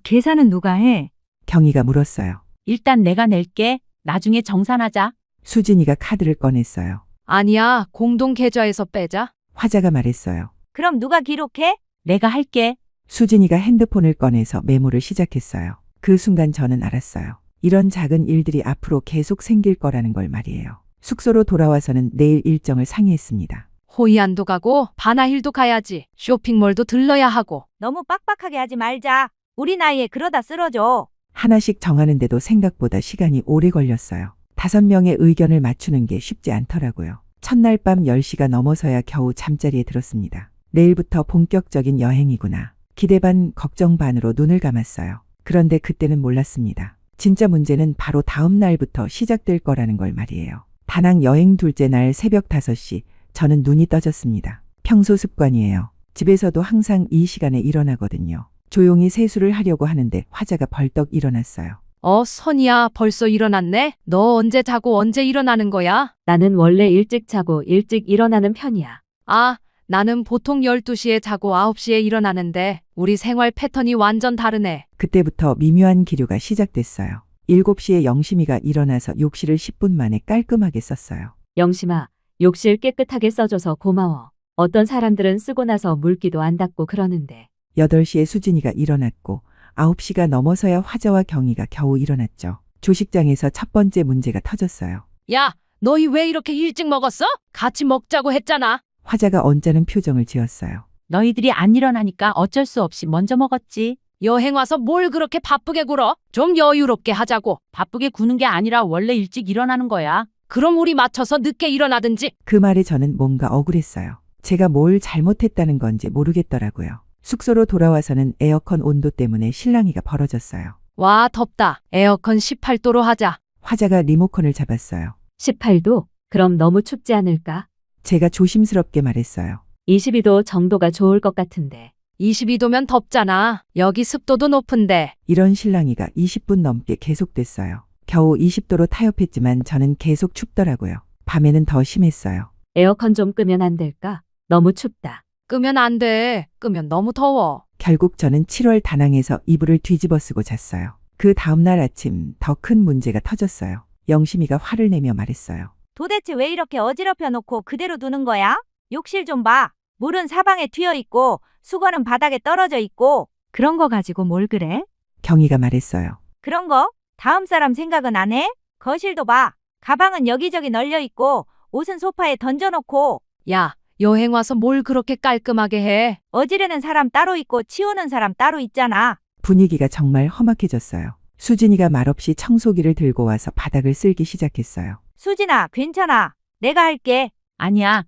계산은 누가 해? 경희가 물었어요. 일단 내가 낼게. 나중에 정산하자. 수진이가 카드를 꺼냈어요. 아니야, 공동 계좌에서 빼자. 화자가 말했어요. 그럼 누가 기록해? 내가 할게. 수진이가 핸드폰을 꺼내서 메모를 시작했어요. 그 순간 저는 알았어요. 이런 작은 일들이 앞으로 계속 생길 거라는 걸 말이에요. 숙소로 돌아와서는 내일 일정을 상의했습니다. 호이안도 가고 바나힐도 가야지. 쇼핑몰도 들러야 하고. 너무 빡빡하게 하지 말자. 우리 나이에 그러다 쓰러져. 하나씩 정하는데도 생각보다 시간이 오래 걸렸어요. 5명의 의견을 맞추는 게 쉽지 않더라고요. 첫날 밤 10시가 넘어서야 겨우 잠자리에 들었습니다. 내일부터 본격적인 여행이구나. 기대 반 걱정 반으로 눈을 감았어요. 그런데 그때는 몰랐습니다. 진짜 문제는 바로 다음 날부터 시작될 거라는 걸 말이에요. 다낭 여행 둘째 날 새벽 5시, 저는 눈이 떠졌습니다. 평소 습관이에요. 집에서도 항상 이 시간에 일어나거든요. 조용히 세수를 하려고 하는데 화자가 벌떡 일어났어요. 선이야, 벌써 일어났네? 너 언제 자고 언제 일어나는 거야? 나는 원래 일찍 자고 일찍 일어나는 편이야. 아, 나는 보통 12시에 자고 9시에 일어나는데 우리 생활 패턴이 완전 다르네. 그때부터 미묘한 기류가 시작됐어요. 7시에 영심이가 일어나서 욕실을 10분 만에 깔끔하게 썼어요. 영심아, 욕실 깨끗하게 써줘서 고마워. 어떤 사람들은 쓰고 나서 물기도 안 닦고 그러는데. 8시에 수진이가 일어났고 9시가 넘어서야 화자와 경희가 겨우 일어났죠. 조식장에서 첫 번째 문제가 터졌어요. 야, 너희 왜 이렇게 일찍 먹었어? 같이 먹자고 했잖아. 화자가 언짢은 표정을 지었어요. 너희들이 안 일어나니까 어쩔 수 없이 먼저 먹었지. 여행 와서 뭘 그렇게 바쁘게 굴어? 좀 여유롭게 하자고. 바쁘게 구는 게 아니라 원래 일찍 일어나는 거야. 그럼 우리 맞춰서 늦게 일어나든지. 그 말에 저는 뭔가 억울했어요. 제가 뭘 잘못했다는 건지 모르겠더라고요. 숙소로 돌아와서는 에어컨 온도 때문에 실랑이가 벌어졌어요. 와, 덥다. 에어컨 18도로 하자. 화자가 리모컨을 잡았어요. 18도? 그럼 너무 춥지 않을까? 제가 조심스럽게 말했어요. 22도 정도가 좋을 것 같은데. 22도면 덥잖아. 여기 습도도 높은데. 이런 실랑이가 20분 넘게 계속됐어요. 겨우 20도로 타협했지만 저는 계속 춥더라고요. 밤에는 더 심했어요. 에어컨 좀 끄면 안 될까? 너무 춥다. 끄면 안 돼. 끄면 너무 더워. 결국 저는 7월 다낭에서 이불을 뒤집어 쓰고 잤어요. 그 다음날 아침 더 큰 문제가 터졌어요. 영심이가 화를 내며 말했어요. 도대체 왜 이렇게 어지럽혀 놓고 그대로 두는 거야? 욕실 좀 봐. 물은 사방에 튀어 있고 수건은 바닥에 떨어져 있고. 그런 거 가지고 뭘 그래? 경희가 말했어요. 그런 거? 다음 사람 생각은 안 해? 거실도 봐. 가방은 여기저기 널려 있고 옷은 소파에 던져놓고. 야, 여행 와서 뭘 그렇게 깔끔하게 해? 어지르는 사람 따로 있고 치우는 사람 따로 있잖아. 분위기가 정말 험악해졌어요. 수진이가 말없이 청소기를 들고 와서 바닥을 쓸기 시작했어요. 수진아, 괜찮아. 내가 할게. 아니야.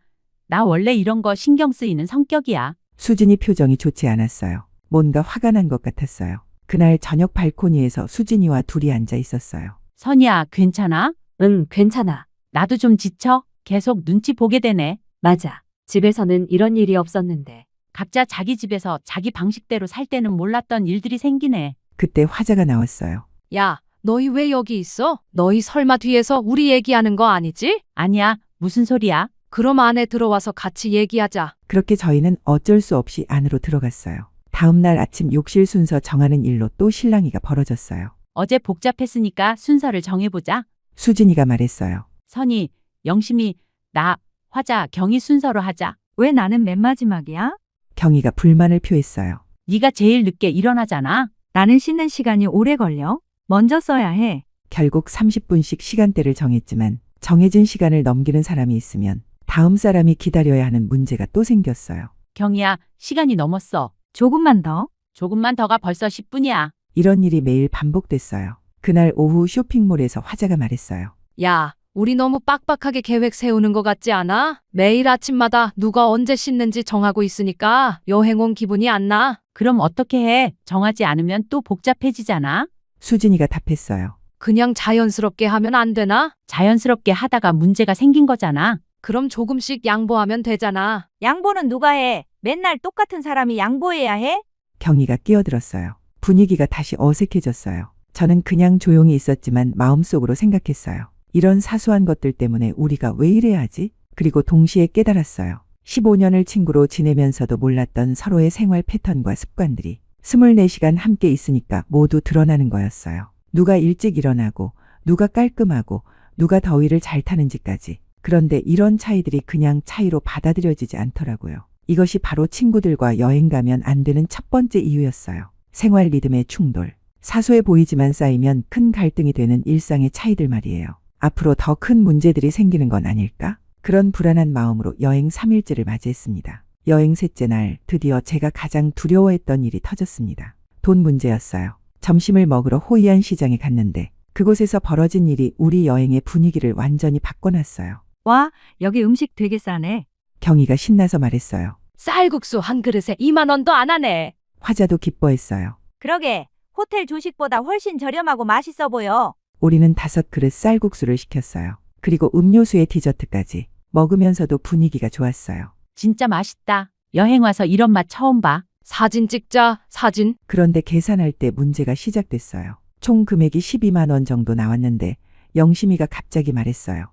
나 원래 이런 거 신경 쓰이는 성격이야. 수진이 표정이 좋지 않았어요. 뭔가 화가 난 것 같았어요. 그날 저녁 발코니에서 수진이와 둘이 앉아 있었어요. 선이야, 괜찮아? 응, 괜찮아. 나도 좀 지쳐. 계속 눈치 보게 되네. 맞아. 집에서는 이런 일이 없었는데. 각자 자기 집에서 자기 방식대로 살 때는 몰랐던 일들이 생기네. 그때 화자가 나왔어요. 야, 너희 왜 여기 있어? 너희 설마 뒤에서 우리 얘기하는 거 아니지? 아니야. 무슨 소리야? 그럼 안에 들어와서 같이 얘기하자. 그렇게 저희는 어쩔 수 없이 안으로 들어갔어요. 다음 날 아침 욕실 순서 정하는 일로 또 실랑이가 벌어졌어요. 어제 복잡했으니까 순서를 정해보자. 수진이가 말했어요. 선이, 영심이, 나, 화자, 경희 순서로 하자. 왜 나는 맨 마지막이야? 경희가 불만을 표했어요. 네가 제일 늦게 일어나잖아. 나는 씻는 시간이 오래 걸려. 먼저 써야 해. 결국 30분씩 시간대를 정했지만 정해진 시간을 넘기는 사람이 있으면 다음 사람이 기다려야 하는 문제가 또 생겼어요. 경희야, 시간이 넘었어. 조금만 더. 조금만 더가 벌써 10분이야. 이런 일이 매일 반복됐어요. 그날 오후 쇼핑몰에서 화자가 말했어요. 야, 우리 너무 빡빡하게 계획 세우는 것 같지 않아? 매일 아침마다 누가 언제 씻는지 정하고 있으니까 여행 온 기분이 안 나. 그럼 어떻게 해? 정하지 않으면 또 복잡해지잖아. 수진이가 답했어요. 그냥 자연스럽게 하면 안 되나? 자연스럽게 하다가 문제가 생긴 거잖아. 그럼 조금씩 양보하면 되잖아. 양보는 누가 해? 맨날 똑같은 사람이 양보해야 해? 경희가 끼어들었어요. 분위기가 다시 어색해졌어요. 저는 그냥 조용히 있었지만 마음속으로 생각했어요. 이런 사소한 것들 때문에 우리가 왜 이래야 하지? 그리고 동시에 깨달았어요. 15년을 친구로 지내면서도 몰랐던 서로의 생활 패턴과 습관들이 24시간 함께 있으니까 모두 드러나는 거였어요. 누가 일찍 일어나고, 누가 깔끔하고, 누가 더위를 잘 타는지까지. 그런데 이런 차이들이 그냥 차이로 받아들여지지 않더라고요. 이것이 바로 친구들과 여행 가면 안 되는 첫 번째 이유였어요. 생활 리듬의 충돌. 사소해 보이지만 쌓이면 큰 갈등이 되는 일상의 차이들 말이에요. 앞으로 더 큰 문제들이 생기는 건 아닐까? 그런 불안한 마음으로 여행 3일째를 맞이했습니다. 여행 셋째 날 드디어 제가 가장 두려워했던 일이 터졌습니다. 돈 문제였어요. 점심을 먹으러 호이안 시장에 갔는데 그곳에서 벌어진 일이 우리 여행의 분위기를 완전히 바꿔놨어요. 와, 여기 음식 되게 싸네. 경희가 신나서 말했어요. 쌀국수 한 그릇에 2만 원도 안 하네. 화자도 기뻐했어요. 그러게, 호텔 조식보다 훨씬 저렴하고 맛있어 보여. 우리는 5그릇 쌀국수를 시켰어요. 그리고 음료수에 디저트까지. 먹으면서도 분위기가 좋았어요. 진짜 맛있다. 여행 와서 이런 맛 처음 봐. 사진 찍자, 사진. 그런데 계산할 때 문제가 시작됐어요. 총 금액이 12만 원 정도 나왔는데 영심이가 갑자기 말했어요.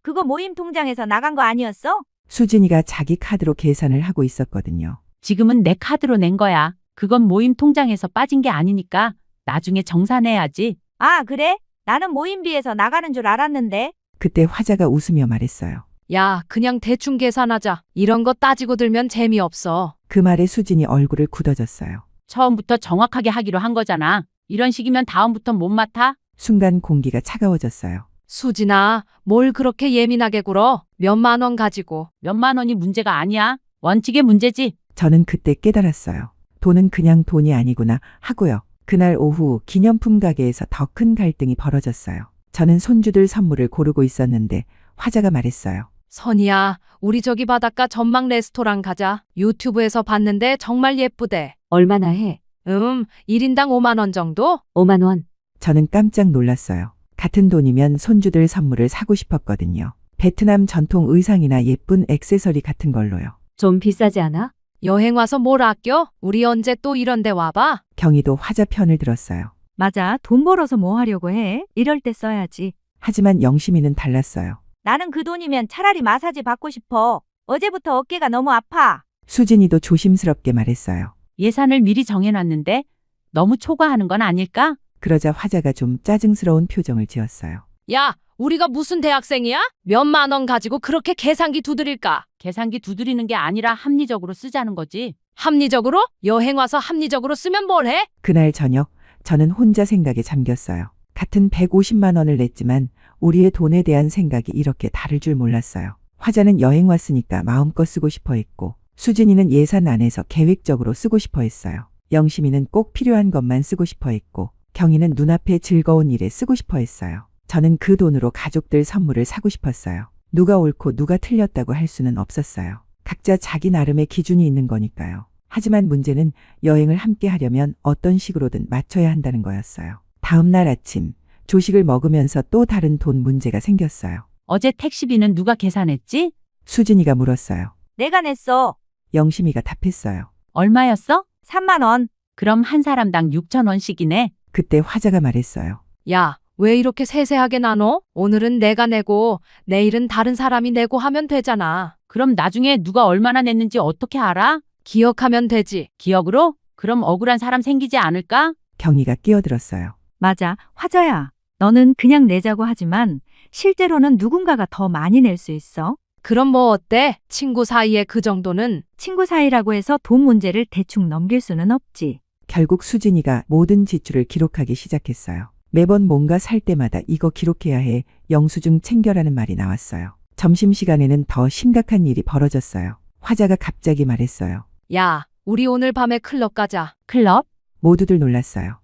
그거 모임 통장에서 나간 거 아니었어? 수진이가 자기 카드로 계산을 하고 있었거든요. 지금은 내 카드로 낸 거야. 그건 모임 통장에서 빠진 게 아니니까 나중에 정산해야지. 아, 그래? 나는 모임비에서 나가는 줄 알았는데. 그때 화자가 웃으며 말했어요. 야, 그냥 대충 계산하자. 이런 거 따지고 들면 재미없어. 그 말에 수진이 얼굴을 굳어졌어요. 처음부터 정확하게 하기로 한 거잖아. 이런 식이면 다음부터 못 맡아? 순간 공기가 차가워졌어요. 수진아, 뭘 그렇게 예민하게 굴어? 몇만 원 가지고. 몇만 원이 문제가 아니야. 원칙의 문제지. 저는 그때 깨달았어요. 돈은 그냥 돈이 아니구나 하고요. 그날 오후 기념품 가게에서 더 큰 갈등이 벌어졌어요. 저는 손주들 선물을 고르고 있었는데 화자가 말했어요. 선이야, 우리 저기 바닷가 전망 레스토랑 가자. 유튜브에서 봤는데 정말 예쁘대. 얼마나 해? 1인당 5만 원 정도? 5만 원. 저는 깜짝 놀랐어요. 같은 돈이면 손주들 선물을 사고 싶었거든요. 베트남 전통 의상이나 예쁜 액세서리 같은 걸로요. 좀 비싸지 않아? 여행 와서 뭘 아껴? 우리 언제 또 이런 데 와봐? 경희도 화자 편을 들었어요. 맞아, 돈 벌어서 뭐 하려고 해? 이럴 때 써야지. 하지만 영심이는 달랐어요. 나는 그 돈이면 차라리 마사지 받고 싶어. 어제부터 어깨가 너무 아파. 수진이도 조심스럽게 말했어요. 예산을 미리 정해놨는데 너무 초과하는 건 아닐까? 그러자 화자가 좀 짜증스러운 표정을 지었어요. 야, 우리가 무슨 대학생이야? 몇만 원 가지고 그렇게 계산기 두드릴까? 계산기 두드리는 게 아니라 합리적으로 쓰자는 거지. 합리적으로? 여행 와서 합리적으로 쓰면 뭘 해? 그날 저녁 저는 혼자 생각에 잠겼어요. 같은 150만 원을 냈지만 우리의 돈에 대한 생각이 이렇게 다를 줄 몰랐어요. 화자는 여행 왔으니까 마음껏 쓰고 싶어 했고 수진이는 예산 안에서 계획적으로 쓰고 싶어 했어요. 영심이는 꼭 필요한 것만 쓰고 싶어 했고 경희는 눈앞에 즐거운 일에 쓰고 싶어 했어요. 저는 그 돈으로 가족들 선물을 사고 싶었어요. 누가 옳고 누가 틀렸다고 할 수는 없었어요. 각자 자기 나름의 기준이 있는 거니까요. 하지만 문제는 여행을 함께 하려면 어떤 식으로든 맞춰야 한다는 거였어요. 다음 날 아침 조식을 먹으면서 또 다른 돈 문제가 생겼어요. 어제 택시비는 누가 계산했지? 수진이가 물었어요. 내가 냈어. 영심이가 답했어요. 얼마였어? 3만 원. 그럼 한 사람당 6천 원씩이네. 그때 화자가 말했어요. 야, 왜 이렇게 세세하게 나눠? 오늘은 내가 내고 내일은 다른 사람이 내고 하면 되잖아. 그럼 나중에 누가 얼마나 냈는지 어떻게 알아? 기억하면 되지. 기억으로? 그럼 억울한 사람 생기지 않을까? 경희가 끼어들었어요. 맞아, 화자야. 너는 그냥 내자고 하지만 실제로는 누군가가 더 많이 낼 수 있어. 그럼 뭐 어때? 친구 사이에 그 정도는? 친구 사이라고 해서 돈 문제를 대충 넘길 수는 없지. 결국 수진이가 모든 지출을 기록하기 시작했어요. 매번 뭔가 살 때마다 이거 기록해야 해. 영수증 챙겨라는 말이 나왔어요. 점심시간에는 더 심각한 일이 벌어졌어요. 화자가 갑자기 말했어요. 야, 우리 오늘 밤에 클럽 가자. 클럽? 모두들 놀랐어요.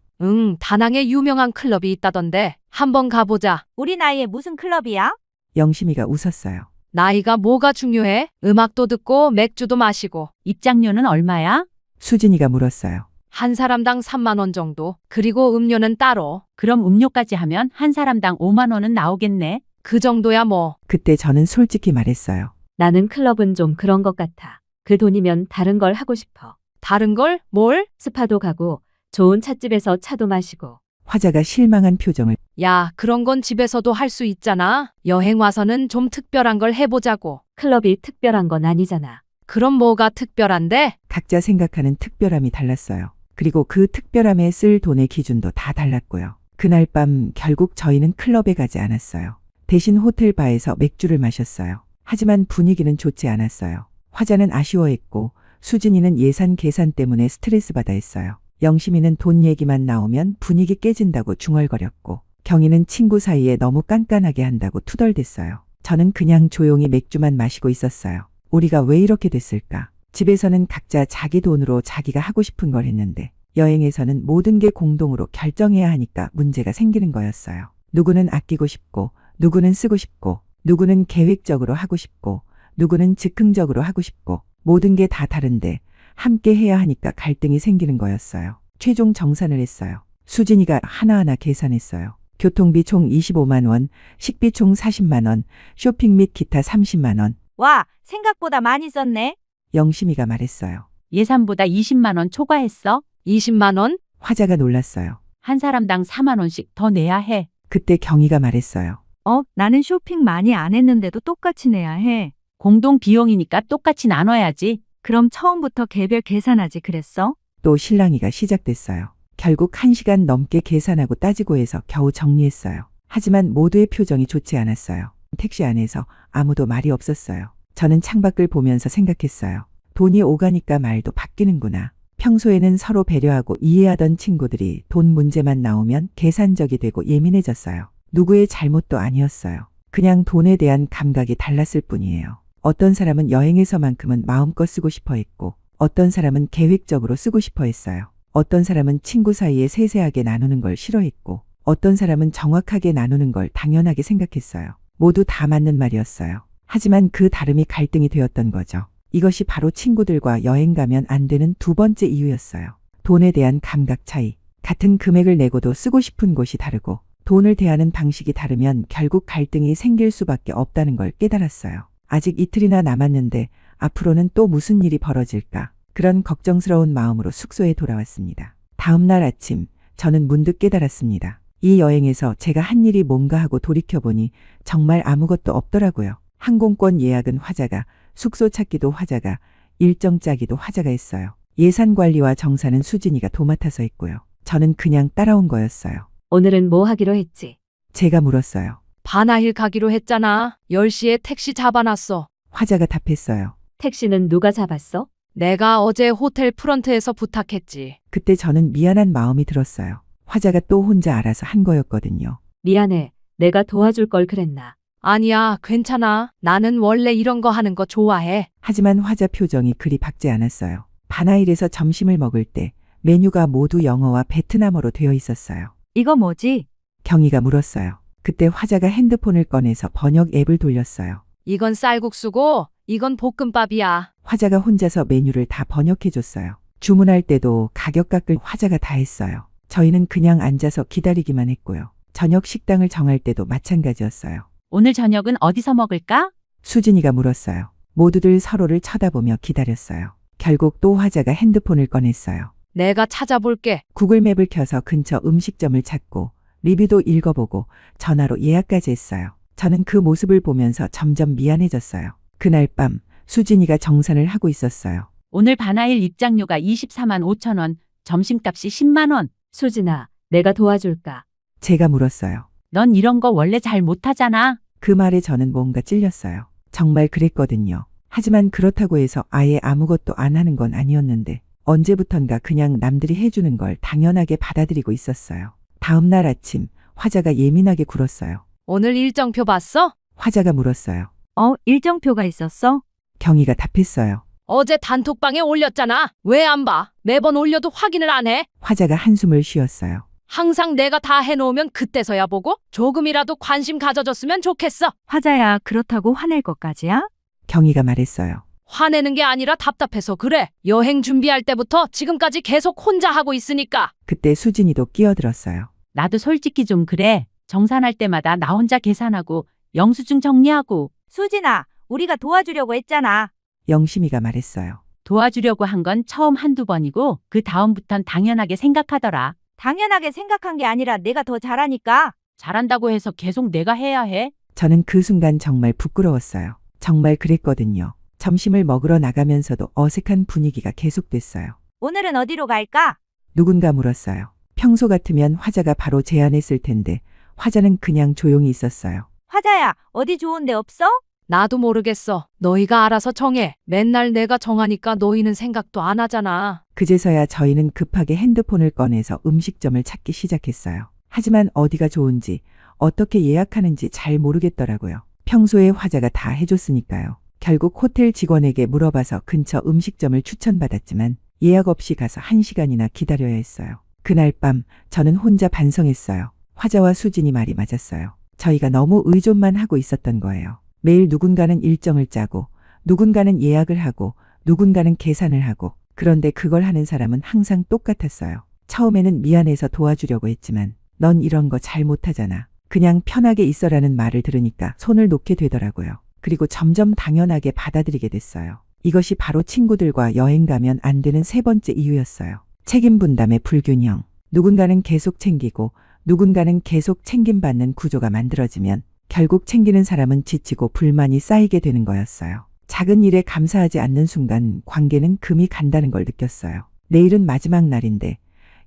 다낭에 유명한 클럽이 있다던데 한번 가보자. 우리 나이에 무슨 클럽이야? 영심이가 웃었어요. 나이가 뭐가 중요해? 음악도 듣고 맥주도 마시고. 입장료는 얼마야? 수진이가 물었어요. 한 사람당 3만 원 정도. 그리고 음료는 따로. 그럼 음료까지 하면 한 사람당 5만 원은 나오겠네. 그 정도야 뭐. 그때 저는 솔직히 말했어요. 나는 클럽은 좀 그런 것 같아. 그 돈이면 다른 걸 하고 싶어. 다른 걸? 뭘? 스파도 가고 좋은 찻집에서 차도 마시고. 화자가 실망한 표정을. 야, 그런 건 집에서도 할 수 있잖아. 여행 와서는 좀 특별한 걸 해보자고. 클럽이 특별한 건 아니잖아. 그럼 뭐가 특별한데? 각자 생각하는 특별함이 달랐어요. 그리고 그 특별함에 쓸 돈의 기준도 다 달랐고요. 그날 밤 결국 저희는 클럽에 가지 않았어요. 대신 호텔 바에서 맥주를 마셨어요. 하지만 분위기는 좋지 않았어요. 화자는 아쉬워했고 수진이는 예산 계산 때문에 스트레스 받아 했어요. 영심이는 돈 얘기만 나오면 분위기 깨진다고 중얼거렸고 경희는 친구 사이에 너무 깐깐하게 한다고 투덜댔어요. 저는 그냥 조용히 맥주만 마시고 있었어요. 우리가 왜 이렇게 됐을까? 집에서는 각자 자기 돈으로 자기가 하고 싶은 걸 했는데 여행에서는 모든 게 공동으로 결정해야 하니까 문제가 생기는 거였어요. 누구는 아끼고 싶고, 누구는 쓰고 싶고, 누구는 계획적으로 하고 싶고, 누구는 즉흥적으로 하고 싶고, 모든 게 다 다른데 함께 해야 하니까 갈등이 생기는 거였어요. 최종 정산을 했어요. 수진이가 하나하나 계산했어요. 교통비 총 25만 원, 식비 총 40만 원, 쇼핑 및 기타 30만 원. 와, 생각보다 많이 썼네. 영심이가 말했어요. 예산보다 20만 원 초과했어. 20만 원? 화자가 놀랐어요. 한 사람당 4만 원씩 더 내야 해. 그때 경희가 말했어요. 나는 쇼핑 많이 안 했는데도 똑같이 내야 해. 공동 비용이니까 똑같이 나눠야지. 그럼 처음부터 개별 계산하지 그랬어? 또 실랑이가 시작됐어요. 결국 1시간 넘게 계산하고 따지고 해서 겨우 정리했어요. 하지만 모두의 표정이 좋지 않았어요. 택시 안에서 아무도 말이 없었어요. 저는 창밖을 보면서 생각했어요. 돈이 오가니까 말도 바뀌는구나. 평소에는 서로 배려하고 이해하던 친구들이 돈 문제만 나오면 계산적이 되고 예민해졌어요. 누구의 잘못도 아니었어요. 그냥 돈에 대한 감각이 달랐을 뿐이에요. 어떤 사람은 여행에서만큼은 마음껏 쓰고 싶어 했고, 어떤 사람은 계획적으로 쓰고 싶어 했어요. 어떤 사람은 친구 사이에 세세하게 나누는 걸 싫어했고, 어떤 사람은 정확하게 나누는 걸 당연하게 생각했어요. 모두 다 맞는 말이었어요. 하지만 그 다름이 갈등이 되었던 거죠. 이것이 바로 친구들과 여행 가면 안 되는 두 번째 이유였어요. 돈에 대한 감각 차이. 같은 금액을 내고도 쓰고 싶은 곳이 다르고, 돈을 대하는 방식이 다르면 결국 갈등이 생길 수밖에 없다는 걸 깨달았어요. 아직 이틀이나 남았는데 앞으로는 또 무슨 일이 벌어질까? 그런 걱정스러운 마음으로 숙소에 돌아왔습니다. 다음 날 아침 저는 문득 깨달았습니다. 이 여행에서 제가 한 일이 뭔가 하고 돌이켜보니 정말 아무것도 없더라고요. 항공권 예약은 화자가, 숙소 찾기도 화자가, 일정 짜기도 화자가 했어요. 예산 관리와 정산은 수진이가 도맡아서 했고요. 저는 그냥 따라온 거였어요. 오늘은 뭐 하기로 했지? 제가 물었어요. 바나힐 가기로 했잖아. 10시에 택시 잡아놨어. 화자가 답했어요. 택시는 누가 잡았어? 내가 어제 호텔 프런트에서 부탁했지. 그때 저는 미안한 마음이 들었어요. 화자가 또 혼자 알아서 한 거였거든요. 미안해. 내가 도와줄 걸 그랬나? 아니야, 괜찮아. 나는 원래 이런 거 하는 거 좋아해. 하지만 화자 표정이 그리 밝지 않았어요. 바나일에서 점심을 먹을 때 메뉴가 모두 영어와 베트남어로 되어 있었어요. 이거 뭐지? 경희가 물었어요. 그때 화자가 핸드폰을 꺼내서 번역 앱을 돌렸어요. 이건 쌀국수고 이건 볶음밥이야. 화자가 혼자서 메뉴를 다 번역해줬어요. 주문할 때도 가격 깎을 화자가 다 했어요. 저희는 그냥 앉아서 기다리기만 했고요. 저녁 식당을 정할 때도 마찬가지였어요. 오늘 저녁은 어디서 먹을까? 수진이가 물었어요. 모두들 서로를 쳐다보며 기다렸어요. 결국 또 화자가 핸드폰을 꺼냈어요. 내가 찾아볼게. 구글맵을 켜서 근처 음식점을 찾고 리뷰도 읽어보고 전화로 예약까지 했어요. 저는 그 모습을 보면서 점점 미안해졌어요. 그날 밤 수진이가 정산을 하고 있었어요. 오늘 바나일 입장료가 24만 5천 원, 점심값이 10만 원. 수진아, 내가 도와줄까? 제가 물었어요. 넌 이런 거 원래 잘 못하잖아. 그 말에 저는 뭔가 찔렸어요. 정말 그랬거든요. 하지만 그렇다고 해서 아예 아무것도 안 하는 건 아니었는데 언제부턴가 그냥 남들이 해주는 걸 당연하게 받아들이고 있었어요. 다음 날 아침 화자가 예민하게 굴었어요. 오늘 일정표 봤어? 화자가 물었어요. 일정표가 있었어? 경희가 답했어요. 어제 단톡방에 올렸잖아. 왜 안 봐? 매번 올려도 확인을 안 해? 화자가 한숨을 쉬었어요. 항상 내가 다 해놓으면 그때서야 보고 조금이라도 관심 가져줬으면 좋겠어. 화자야, 그렇다고 화낼 것까지야? 경희가 말했어요. 화내는 게 아니라 답답해서 그래. 여행 준비할 때부터 지금까지 계속 혼자 하고 있으니까. 그때 수진이도 끼어들었어요. 나도 솔직히 좀 그래. 정산할 때마다 나 혼자 계산하고 영수증 정리하고. 수진아, 우리가 도와주려고 했잖아. 영심이가 말했어요. 도와주려고 한 건 처음 한두 번이고 그 다음부턴 당연하게 생각하더라. 당연하게 생각한 게 아니라 내가 더 잘하니까. 잘한다고 해서 계속 내가 해야 해? 저는 그 순간 정말 부끄러웠어요. 정말 그랬거든요. 점심을 먹으러 나가면서도 어색한 분위기가 계속됐어요. 오늘은 어디로 갈까? 누군가 물었어요. 평소 같으면 화자가 바로 제안했을 텐데 화자는 그냥 조용히 있었어요. 화자야, 어디 좋은 데 없어? 나도 모르겠어. 너희가 알아서 정해. 맨날 내가 정하니까 너희는 생각도 안 하잖아. 그제서야 저희는 급하게 핸드폰을 꺼내서 음식점을 찾기 시작했어요. 하지만 어디가 좋은지, 어떻게 예약하는지 잘 모르겠더라고요. 평소에 화자가 다 해줬으니까요. 결국 호텔 직원에게 물어봐서 근처 음식점을 추천받았지만 예약 없이 가서 1시간이나 기다려야 했어요. 그날 밤 저는 혼자 반성했어요. 화자와 수진이 말이 맞았어요. 저희가 너무 의존만 하고 있었던 거예요. 매일 누군가는 일정을 짜고 누군가는 예약을 하고 누군가는 계산을 하고 그런데 그걸 하는 사람은 항상 똑같았어요. 처음에는 미안해서 도와주려고 했지만 넌 이런 거 잘 못하잖아. 그냥 편하게 있어라는 말을 들으니까 손을 놓게 되더라고요. 그리고 점점 당연하게 받아들이게 됐어요. 이것이 바로 친구들과 여행 가면 안 되는 세 번째 이유였어요. 책임 분담의 불균형. 누군가는 계속 챙기고 누군가는 계속 챙김받는 구조가 만들어지면 결국 챙기는 사람은 지치고 불만이 쌓이게 되는 거였어요. 작은 일에 감사하지 않는 순간 관계는 금이 간다는 걸 느꼈어요. 내일은 마지막 날인데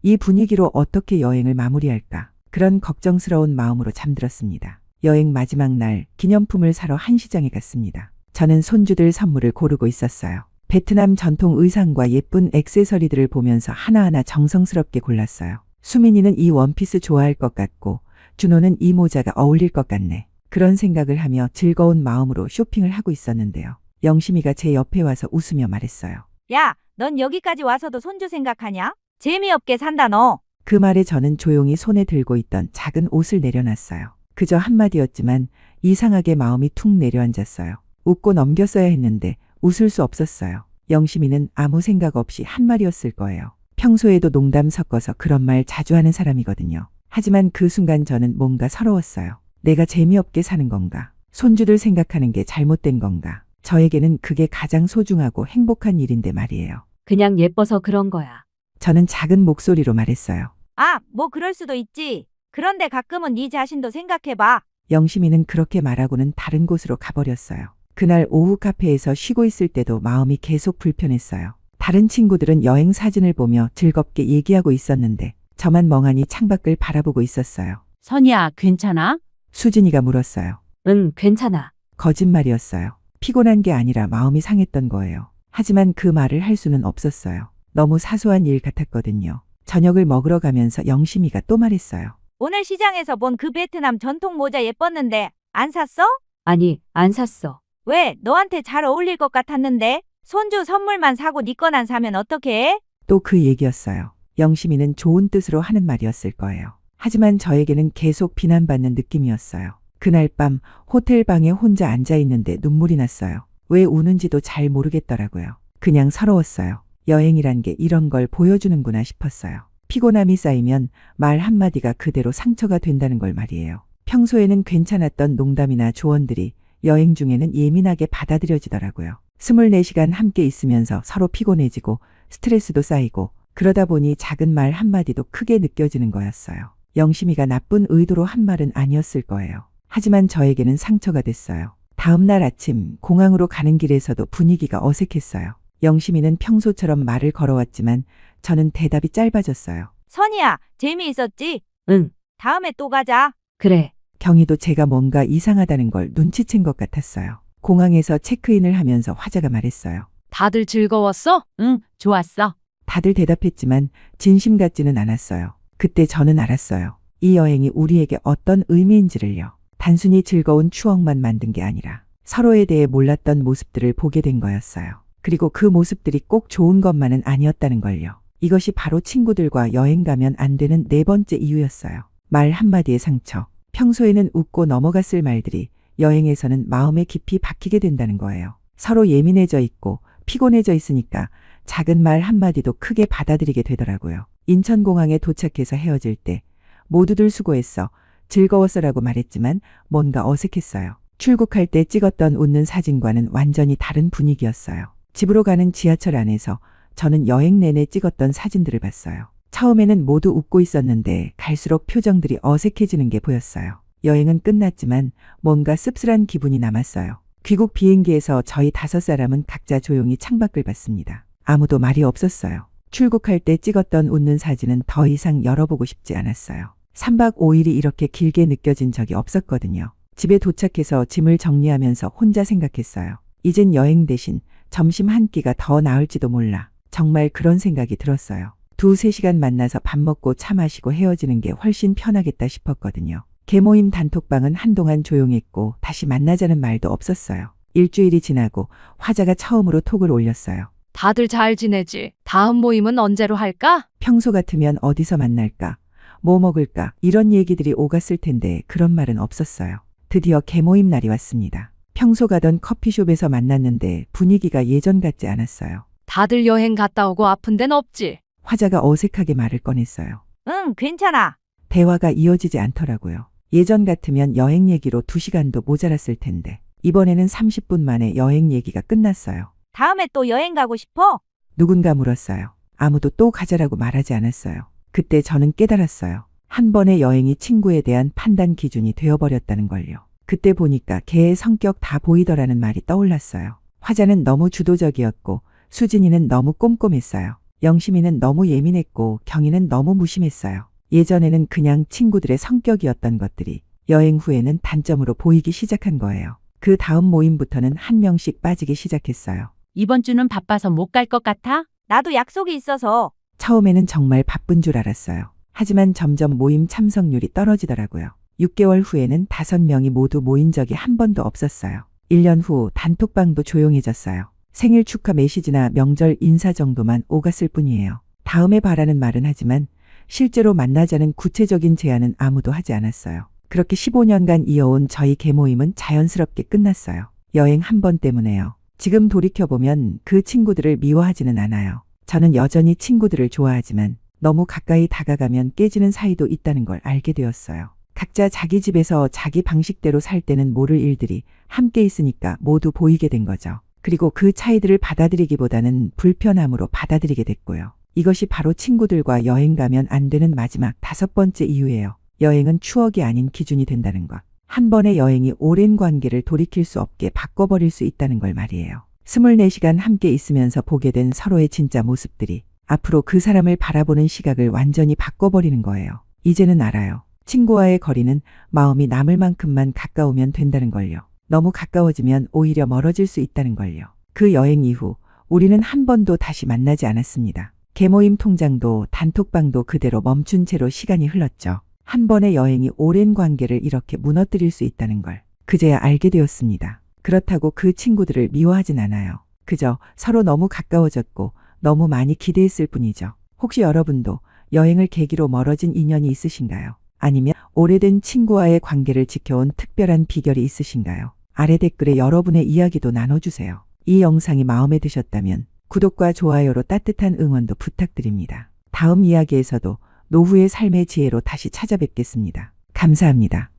이 분위기로 어떻게 여행을 마무리할까? 그런 걱정스러운 마음으로 잠들었습니다. 여행 마지막 날 기념품을 사러 한시장에 갔습니다. 저는 손주들 선물을 고르고 있었어요. 베트남 전통 의상과 예쁜 액세서리들을 보면서 하나하나 정성스럽게 골랐어요. 수민이는 이 원피스 좋아할 것 같고 준호는 이 모자가 어울릴 것 같네. 그런 생각을 하며 즐거운 마음으로 쇼핑을 하고 있었는데요. 영심이가 제 옆에 와서 웃으며 말했어요. 야, 넌 여기까지 와서도 손주 생각하냐? 재미없게 산다 너. 그 말에 저는 조용히 손에 들고 있던 작은 옷을 내려놨어요. 그저 한마디였지만 이상하게 마음이 툭 내려앉았어요. 웃고 넘겼어야 했는데 웃을 수 없었어요. 영심이는 아무 생각 없이 한 말이었을 거예요. 평소에도 농담 섞어서 그런 말 자주 하는 사람이거든요. 하지만 그 순간 저는 뭔가 서러웠어요. 내가 재미없게 사는 건가? 손주들 생각하는 게 잘못된 건가? 저에게는 그게 가장 소중하고 행복한 일인데 말이에요. 그냥 예뻐서 그런 거야. 저는 작은 목소리로 말했어요. 아, 뭐 그럴 수도 있지. 그런데 가끔은 네 자신도 생각해봐. 영심이는 그렇게 말하고는 다른 곳으로 가버렸어요. 그날 오후 카페에서 쉬고 있을 때도 마음이 계속 불편했어요. 다른 친구들은 여행 사진을 보며 즐겁게 얘기하고 있었는데 저만 멍하니 창밖을 바라보고 있었어요. 선이야, 괜찮아? 수진이가 물었어요. 응, 괜찮아. 거짓말이었어요. 피곤한 게 아니라 마음이 상했던 거예요. 하지만 그 말을 할 수는 없었어요. 너무 사소한 일 같았거든요. 저녁을 먹으러 가면서 영심이가 또 말했어요. 오늘 시장에서 본 그 베트남 전통 모자 예뻤는데 안 샀어? 아니, 안 샀어. 왜? 너한테 잘 어울릴 것 같았는데? 손주 선물만 사고 네 건 안 사면 어떡해? 또 그 얘기였어요. 영심이는 좋은 뜻으로 하는 말이었을 거예요. 하지만 저에게는 계속 비난받는 느낌이었어요. 그날 밤 호텔 방에 혼자 앉아 있는데 눈물이 났어요. 왜 우는지도 잘 모르겠더라고요. 그냥 서러웠어요. 여행이란 게 이런 걸 보여주는구나 싶었어요. 피곤함이 쌓이면 말 한마디가 그대로 상처가 된다는 걸 말이에요. 평소에는 괜찮았던 농담이나 조언들이 여행 중에는 예민하게 받아들여지더라고요. 24시간 함께 있으면서 서로 피곤해지고 스트레스도 쌓이고 그러다 보니 작은 말 한마디도 크게 느껴지는 거였어요. 영심이가 나쁜 의도로 한 말은 아니었을 거예요. 하지만 저에게는 상처가 됐어요. 다음 날 아침 공항으로 가는 길에서도 분위기가 어색했어요. 영심이는 평소처럼 말을 걸어왔지만 저는 대답이 짧아졌어요. 선이야, 재미있었지? 응. 다음에 또 가자. 그래. 경희도 제가 뭔가 이상하다는 걸 눈치챈 것 같았어요. 공항에서 체크인을 하면서 화자가 말했어요. 다들 즐거웠어? 응, 좋았어. 다들 대답했지만 진심 같지는 않았어요. 그때 저는 알았어요. 이 여행이 우리에게 어떤 의미인지를요. 단순히 즐거운 추억만 만든 게 아니라 서로에 대해 몰랐던 모습들을 보게 된 거였어요. 그리고 그 모습들이 꼭 좋은 것만은 아니었다는 걸요. 이것이 바로 친구들과 여행 가면 안 되는 네 번째 이유였어요. 말 한마디의 상처. 평소에는 웃고 넘어갔을 말들이 여행에서는 마음에 깊이 박히게 된다는 거예요. 서로 예민해져 있고 피곤해져 있으니까 작은 말 한마디도 크게 받아들이게 되더라고요. 인천공항에 도착해서 헤어질 때 모두들 수고했어, 즐거웠어라고 말했지만 뭔가 어색했어요. 출국할 때 찍었던 웃는 사진과는 완전히 다른 분위기였어요. 집으로 가는 지하철 안에서 저는 여행 내내 찍었던 사진들을 봤어요. 처음에는 모두 웃고 있었는데 갈수록 표정들이 어색해지는 게 보였어요. 여행은 끝났지만 뭔가 씁쓸한 기분이 남았어요. 귀국 비행기에서 저희 5사람은 각자 조용히 창밖을 봤습니다. 아무도 말이 없었어요. 출국할 때 찍었던 웃는 사진은 더 이상 열어보고 싶지 않았어요. 3박 5일이 이렇게 길게 느껴진 적이 없었거든요. 집에 도착해서 짐을 정리하면서 혼자 생각했어요. 이젠 여행 대신 점심 한 끼가 더 나을지도 몰라. 정말 그런 생각이 들었어요. 2-3시간 만나서 밥 먹고 차 마시고 헤어지는 게 훨씬 편하겠다 싶었거든요. 계모임 단톡방은 한동안 조용했고 다시 만나자는 말도 없었어요. 일주일이 지나고 화자가 처음으로 톡을 올렸어요. 다들 잘 지내지? 다음 모임은 언제로 할까? 평소 같으면 어디서 만날까? 뭐 먹을까? 이런 얘기들이 오갔을 텐데 그런 말은 없었어요. 드디어 계모임 날이 왔습니다. 평소 가던 커피숍에서 만났는데 분위기가 예전 같지 않았어요. 다들 여행 갔다 오고 아픈 데는 없지? 화자가 어색하게 말을 꺼냈어요. 응, 괜찮아. 대화가 이어지지 않더라고요. 예전 같으면 여행 얘기로 2시간도 모자랐을 텐데 이번에는 30분 만에 여행 얘기가 끝났어요. 다음에 또 여행 가고 싶어? 누군가 물었어요. 아무도 또 가자라고 말하지 않았어요. 그때 저는 깨달았어요. 한 번의 여행이 친구에 대한 판단 기준이 되어버렸다는 걸요. 그때 보니까 걔의 성격 다 보이더라는 말이 떠올랐어요. 화자는 너무 주도적이었고 수진이는 너무 꼼꼼했어요. 영심이는 너무 예민했고 경희는 너무 무심했어요. 예전에는 그냥 친구들의 성격이었던 것들이 여행 후에는 단점으로 보이기 시작한 거예요. 그 다음 모임부터는 한 명씩 빠지기 시작했어요. 이번 주는 바빠서 못 갈 것 같아? 나도 약속이 있어서. 처음에는 정말 바쁜 줄 알았어요. 하지만 점점 모임 참석률이 떨어지더라고요. 6개월 후에는 5명이 모두 모인 적이 한 번도 없었어요. 1년 후 단톡방도 조용해졌어요. 생일 축하 메시지나 명절 인사 정도만 오갔을 뿐이에요. 다음에 바라는 말은 하지만 실제로 만나자는 구체적인 제안은 아무도 하지 않았어요. 그렇게 15년간 이어온 저희 계모임은 자연스럽게 끝났어요. 여행 한 번 때문에요. 지금 돌이켜보면 그 친구들을 미워하지는 않아요. 저는 여전히 친구들을 좋아하지만 너무 가까이 다가가면 깨지는 사이도 있다는 걸 알게 되었어요. 각자 자기 집에서 자기 방식대로 살 때는 모를 일들이 함께 있으니까 모두 보이게 된 거죠. 그리고 그 차이들을 받아들이기보다는 불편함으로 받아들이게 됐고요. 이것이 바로 친구들과 여행 가면 안 되는 마지막 5번째 이유예요. 여행은 추억이 아닌 기준이 된다는 것. 한 번의 여행이 오랜 관계를 돌이킬 수 없게 바꿔버릴 수 있다는 걸 말이에요. 24시간 함께 있으면서 보게 된 서로의 진짜 모습들이 앞으로 그 사람을 바라보는 시각을 완전히 바꿔버리는 거예요. 이제는 알아요. 친구와의 거리는 마음이 남을 만큼만 가까우면 된다는 걸요. 너무 가까워지면 오히려 멀어질 수 있다는 걸요. 그 여행 이후 우리는 한 번도 다시 만나지 않았습니다. 계모임 통장도 단톡방도 그대로 멈춘 채로 시간이 흘렀죠. 한 번의 여행이 오랜 관계를 이렇게 무너뜨릴 수 있다는 걸 그제야 알게 되었습니다. 그렇다고 그 친구들을 미워하진 않아요. 그저 서로 너무 가까워졌고 너무 많이 기대했을 뿐이죠. 혹시 여러분도 여행을 계기로 멀어진 인연이 있으신가요? 아니면 오래된 친구와의 관계를 지켜온 특별한 비결이 있으신가요? 아래 댓글에 여러분의 이야기도 나눠주세요. 이 영상이 마음에 드셨다면 구독과 좋아요로 따뜻한 응원도 부탁드립니다. 다음 이야기에서도 노후의 삶의 지혜로 다시 찾아뵙겠습니다. 감사합니다.